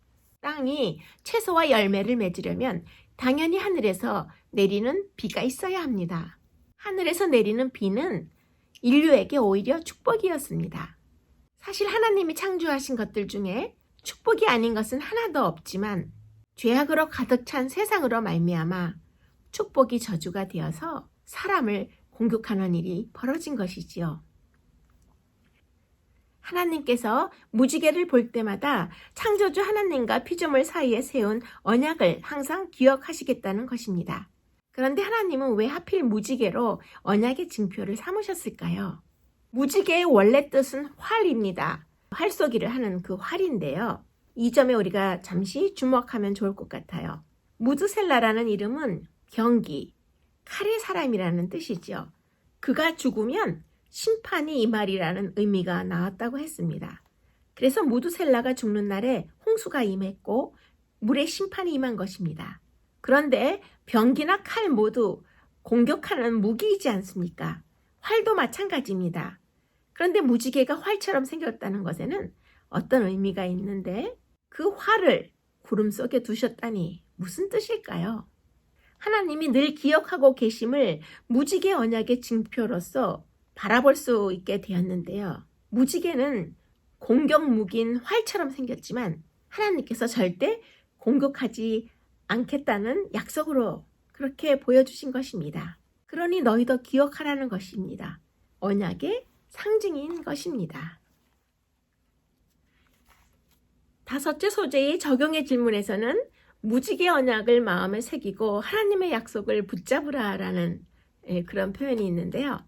Speaker 1: 땅이 채소와 열매를 맺으려면 당연히 하늘에서 내리는 비가 있어야 합니다. 하늘에서 내리는 비는 인류에게 오히려 축복이었습니다. 사실 하나님이 창조하신 것들 중에 축복이 아닌 것은 하나도 없지만 죄악으로 가득 찬 세상으로 말미암아 축복이 저주가 되어서 사람을 공격하는 일이 벌어진 것이지요. 하나님께서 무지개를 볼 때마다 창조주 하나님과 피조물 사이에 세운 언약을 항상 기억하시겠다는 것입니다. 그런데 하나님은 왜 하필 무지개로 언약의 징표를 삼으셨을까요? 무지개의 원래 뜻은 활입니다. 활쏘기를 하는 그 활인데요. 이 점에 우리가 잠시 주목하면 좋을 것 같아요. 무드셀라라는 이름은 경기, 칼의 사람이라는 뜻이죠. 그가 죽으면 심판이 임하리라는 의미가 나왔다고 했습니다. 그래서 무드셀라가 죽는 날에 홍수가 임했고 물의 심판이 임한 것입니다. 그런데 병기나 칼 모두 공격하는 무기이지 않습니까? 활도 마찬가지입니다. 그런데 무지개가 활처럼 생겼다는 것에는 어떤 의미가 있는데 그 활을 구름 속에 두셨다니 무슨 뜻일까요? 하나님이 늘 기억하고 계심을 무지개 언약의 징표로서 바라볼 수 있게 되었는데요. 무지개는 공격 무기인 활처럼 생겼지만 하나님께서 절대 공격하지 않겠다는 약속으로 그렇게 보여주신 것입니다. 그러니 너희도 기억하라는 것입니다. 언약의 상징인 것입니다. 다섯째 소재의 적용의 질문에서는 무지개 언약을 마음에 새기고 하나님의 약속을 붙잡으라라는 그런 표현이 있는데요.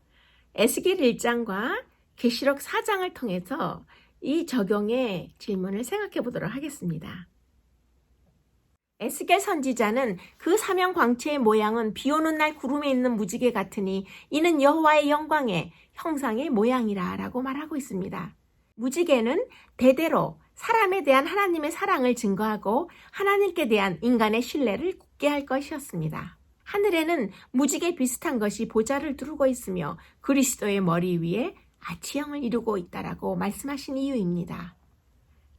Speaker 1: 에스겔 1장과 계시록 4장을 통해서 이 적용의 질문을 생각해 보도록 하겠습니다. 에스겔 선지자는 그 사명 광채의 모양은 비 오는 날 구름에 있는 무지개 같으니 이는 여호와의 영광의 형상의 모양이라 라고 말하고 있습니다. 무지개는 대대로 사람에 대한 하나님의 사랑을 증거하고 하나님께 대한 인간의 신뢰를 굳게 할 것이었습니다. 하늘에는 무지개 비슷한 것이 보좌를 두르고 있으며 그리스도의 머리 위에 아치형을 이루고 있다라고 말씀하신 이유입니다.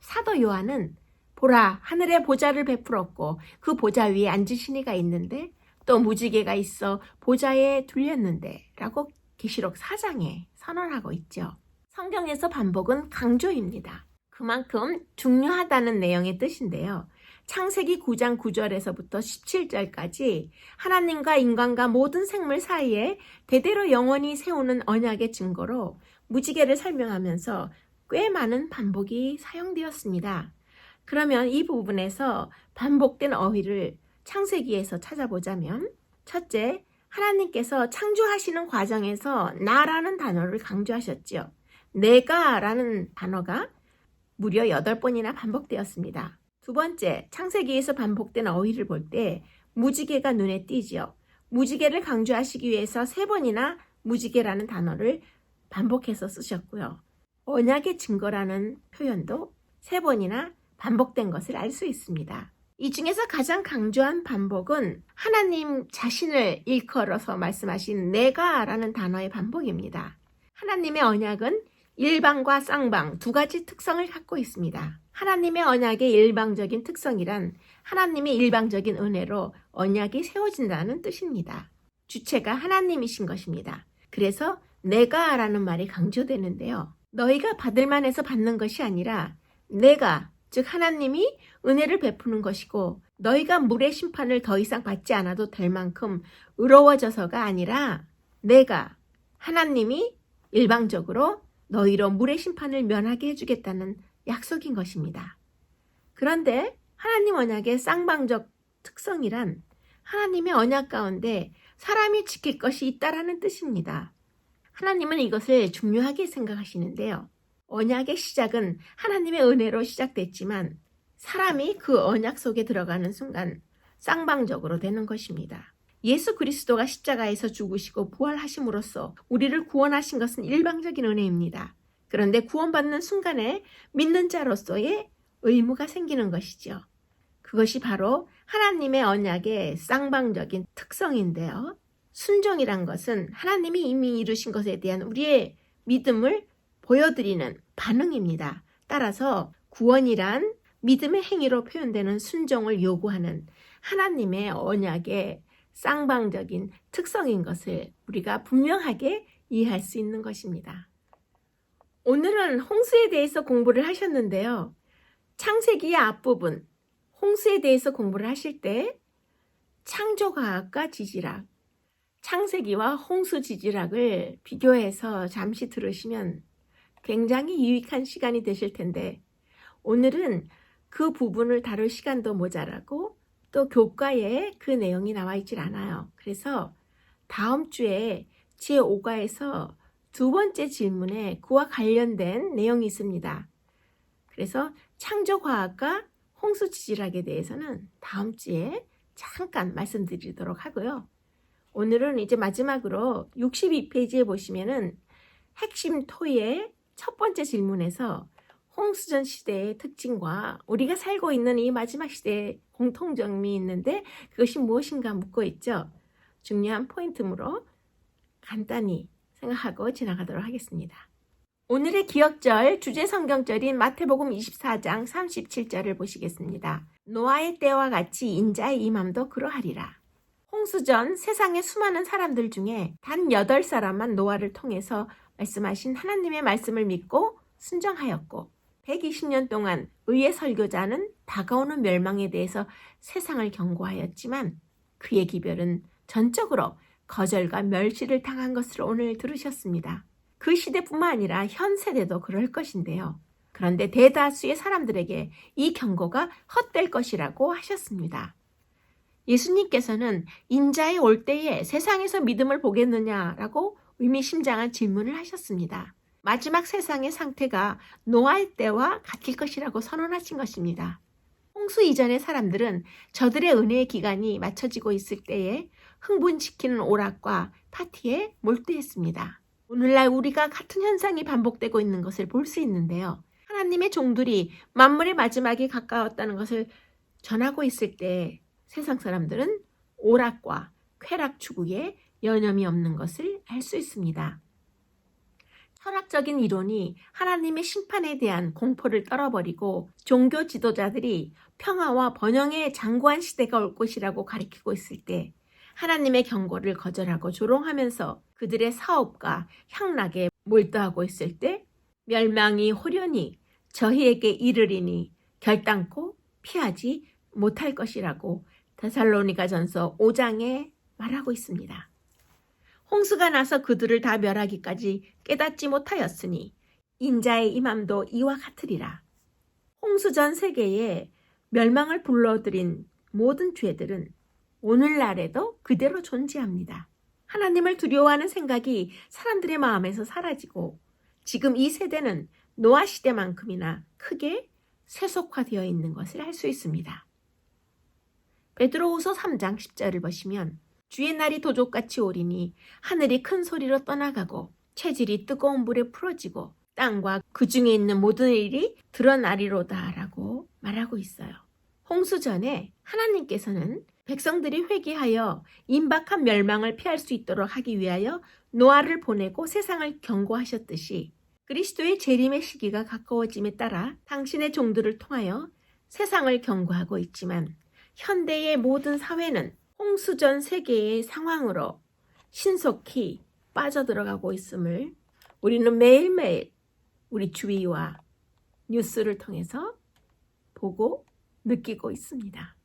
Speaker 1: 사도 요한은 보라, 하늘에 보좌를 베풀었고 그 보좌 위에 앉으신 이가 있는데 또 무지개가 있어 보좌에 둘렸는데 라고 계시록 4장에 선언하고 있죠. 성경에서 반복은 강조입니다. 그만큼 중요하다는 내용의 뜻인데요. 창세기 9장 9절에서부터 17절까지 하나님과 인간과 모든 생물 사이에 대대로 영원히 세우는 언약의 증거로 무지개를 설명하면서 꽤 많은 반복이 사용되었습니다. 그러면 이 부분에서 반복된 어휘를 창세기에서 찾아보자면 첫째, 하나님께서 창조하시는 과정에서 나라는 단어를 강조하셨죠. 내가 라는 단어가 무려 8번이나 반복되었습니다. 두 번째, 창세기에서 반복된 어휘를 볼 때 무지개가 눈에 띄지요. 무지개를 강조하시기 위해서 3번이나 무지개라는 단어를 반복해서 쓰셨고요. 언약의 증거라는 표현도 3번이나 반복된 것을 알 수 있습니다. 이 중에서 가장 강조한 반복은 하나님 자신을 일컬어서 말씀하신 내가 라는 단어의 반복입니다. 하나님의 언약은 일방과 쌍방 두 가지 특성을 갖고 있습니다. 하나님의 언약의 일방적인 특성이란 하나님의 일방적인 은혜로 언약이 세워진다는 뜻입니다. 주체가 하나님이신 것입니다. 그래서 내가 라는 말이 강조되는데요. 너희가 받을 만해서 받는 것이 아니라 내가, 즉 하나님이 은혜를 베푸는 것이고 너희가 물의 심판을 더 이상 받지 않아도 될 만큼 의로워져서가 아니라 내가, 하나님이 일방적으로 너희로 물의 심판을 면하게 해주겠다는 약속인 것입니다. 그런데 하나님 언약의 쌍방적 특성이란 하나님의 언약 가운데 사람이 지킬 것이 있다라는 뜻입니다. 하나님은 이것을 중요하게 생각하시는데요. 언약의 시작은 하나님의 은혜로 시작됐지만 사람이 그 언약 속에 들어가는 순간 쌍방적으로 되는 것입니다. 예수 그리스도가 십자가에서 죽으시고 부활하심으로써 우리를 구원하신 것은 일방적인 은혜입니다. 그런데 구원받는 순간에 믿는 자로서의 의무가 생기는 것이죠. 그것이 바로 하나님의 언약의 쌍방적인 특성인데요. 순종이란 것은 하나님이 이미 이루신 것에 대한 우리의 믿음을 보여드리는 반응입니다. 따라서 구원이란 믿음의 행위로 표현되는 순종을 요구하는 하나님의 언약의 쌍방적인 특성인 것을 우리가 분명하게 이해할 수 있는 것입니다. 오늘은 홍수에 대해서 공부를 하셨는데요. 창세기의 앞부분, 홍수에 대해서 공부를 하실 때 창조과학과 지질학, 창세기와 홍수 지질학을 비교해서 잠시 들으시면 굉장히 유익한 시간이 되실 텐데 오늘은 그 부분을 다룰 시간도 모자라고 또 교과에 그 내용이 나와 있질 않아요. 그래서 다음 주에 제5과에서 두 번째 질문에 그와 관련된 내용이 있습니다. 그래서 창조과학과 홍수지질학에 대해서는 다음 주에 잠깐 말씀드리도록 하고요. 오늘은 이제 마지막으로 62페이지에 보시면은 핵심 토의 첫 번째 질문에서 홍수전 시대의 특징과 우리가 살고 있는 이 마지막 시대의 공통점이 있는데 그것이 무엇인가 묻고 있죠. 중요한 포인트로 간단히 생각하고 지나가도록 하겠습니다. 오늘의 기억절 주제 성경절인 마태복음 24장 37절을 보시겠습니다. 노아의 때와 같이 인자의 임함도 그러하리라. 홍수전 세상의 수많은 사람들 중에 단 8사람만 노아를 통해서 말씀하신 하나님의 말씀을 믿고 순종하였고 120년 동안 의의 설교자는 다가오는 멸망에 대해서 세상을 경고하였지만 그의 기별은 전적으로 거절과 멸시를 당한 것을 오늘 들으셨습니다. 그 시대뿐만 아니라 현 세대도 그럴 것인데요. 그런데 대다수의 사람들에게 이 경고가 헛될 것이라고 하셨습니다. 예수님께서는 인자의 올 때에 세상에서 믿음을 보겠느냐라고 의미심장한 질문을 하셨습니다. 마지막 세상의 상태가 노아의 때와 같을 것이라고 선언하신 것입니다. 홍수 이전의 사람들은 저들의 은혜의 기간이 맞춰지고 있을 때에 흥분시키는 오락과 파티에 몰두했습니다. 오늘날 우리가 같은 현상이 반복되고 있는 것을 볼 수 있는데요. 하나님의 종들이 만물의 마지막이 가까웠다는 것을 전하고 있을 때 세상 사람들은 오락과 쾌락 추구에 여념이 없는 것을 알 수 있습니다. 철학적인 이론이 하나님의 심판에 대한 공포를 떨어버리고 종교 지도자들이 평화와 번영에 장구한 시대가 올 것이라고 가리키고 있을 때 하나님의 경고를 거절하고 조롱하면서 그들의 사업과 향락에 몰두하고 있을 때 멸망이 호련히 저희에게 이르리니 결단코 피하지 못할 것이라고 데살로니가전서 5장에 말하고 있습니다. 홍수가 나서 그들을 다 멸하기까지 깨닫지 못하였으니 인자의 임함도 이와 같으리라. 홍수 전 세계에 멸망을 불러들인 모든 죄들은 오늘날에도 그대로 존재합니다. 하나님을 두려워하는 생각이 사람들의 마음에서 사라지고 지금 이 세대는 노아 시대만큼이나 크게 세속화되어 있는 것을 알 수 있습니다. 베드로후서 3장 10절을 보시면 주의 날이 도적같이 오리니 하늘이 큰 소리로 떠나가고 체질이 뜨거운 불에 풀어지고 땅과 그 중에 있는 모든 일이 드러나리로다 라고 말하고 있어요. 홍수 전에 하나님께서는 백성들이 회개하여 임박한 멸망을 피할 수 있도록 하기 위하여 노아를 보내고 세상을 경고하셨듯이 그리스도의 재림의 시기가 가까워짐에 따라 당신의 종들을 통하여 세상을 경고하고 있지만 현대의 모든 사회는 홍수 전 세계의 상황으로 신속히 빠져들어가고 있음을 우리는 매일매일 우리 주위와 뉴스를 통해서 보고 느끼고 있습니다.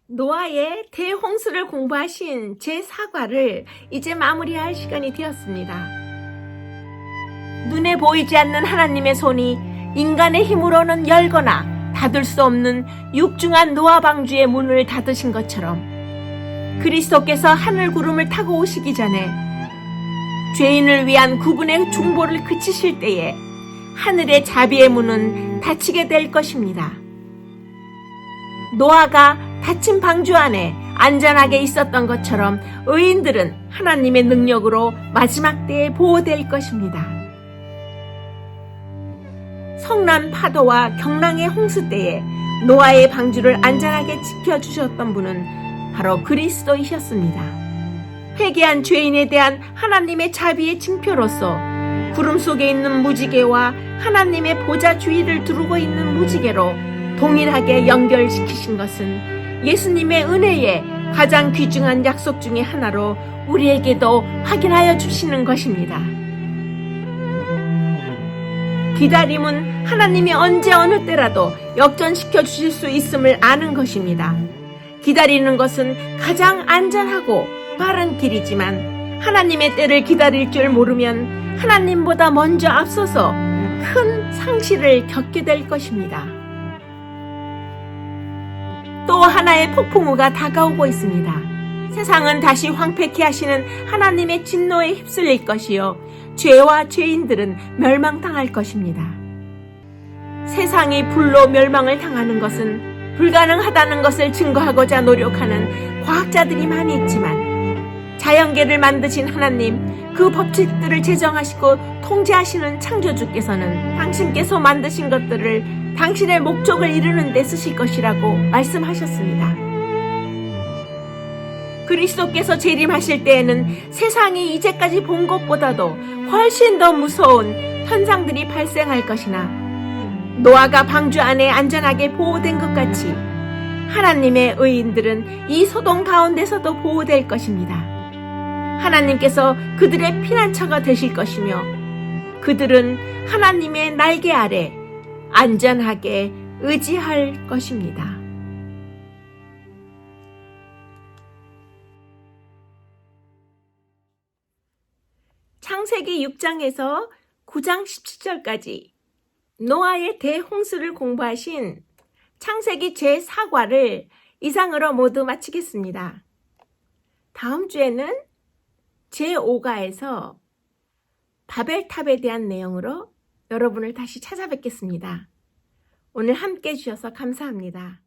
Speaker 1: 노아의 대홍수를 공부하신 제 사과를 이제 마무리할 시간이 되었습니다. 눈에 보이지 않는 하나님의 손이 인간의 힘으로는 열거나 닫을 수 없는 육중한 노아 방주의 문을 닫으신 것처럼 그리스도께서 하늘 구름을 타고 오시기 전에 죄인을 위한 구분의 중보를 그치실 때에 하늘의 자비의 문은 닫히게 될 것입니다. 노아가 닫힌 방주 안에 안전하게 있었던 것처럼 의인들은 하나님의 능력으로 마지막 때에 보호될 것입니다. 성난 파도와 경랑의 홍수 때에 노아의 방주를 안전하게 지켜주셨던 분은 바로 그리스도이셨습니다. 회개한 죄인에 대한 하나님의 자비의 징표로서 구름 속에 있는 무지개와 하나님의 보좌 주위를 두르고 있는 무지개로 동일하게 연결시키신 것은 예수님의 은혜의 가장 귀중한 약속 중의 하나로 우리에게도 확인하여 주시는 것입니다. 기다림은 하나님이 언제 어느 때라도 역전시켜 주실 수 있음을 아는 것입니다. 기다리는 것은 가장 안전하고 빠른 길이지만 하나님의 때를 기다릴 줄 모르면 하나님보다 먼저 앞서서 큰 상실을 겪게 될 것입니다. 또 하나의 폭풍우가 다가오고 있습니다. 세상은 다시 황폐케 하시는 하나님의 진노에 휩쓸릴 것이요 죄와 죄인들은 멸망당할 것입니다. 세상이 불로 멸망을 당하는 것은 불가능하다는 것을 증거하고자 노력하는 과학자들이 많이 있지만 자연계를 만드신 하나님, 그 법칙들을 제정하시고 통제하시는 창조주께서는 당신께서 만드신 것들을 당신의 목적을 이루는 데 쓰실 것이라고 말씀하셨습니다. 그리스도께서 재림하실 때에는 세상이 이제까지 본 것보다도 훨씬 더 무서운 현상들이 발생할 것이나 노아가 방주 안에 안전하게 보호된 것 같이 하나님의 의인들은 이 소동 가운데서도 보호될 것입니다. 하나님께서 그들의 피난처가 되실 것이며 그들은 하나님의 날개 아래 안전하게 의지할 것입니다. 창세기 6장에서 9장 17절까지 노아의 대홍수를 공부하신 창세기 제4과를 이상으로 모두 마치겠습니다. 다음 주에는 제5과에서 바벨탑에 대한 내용으로 여러분을 다시 찾아뵙겠습니다. 오늘 함께 해주셔서 감사합니다.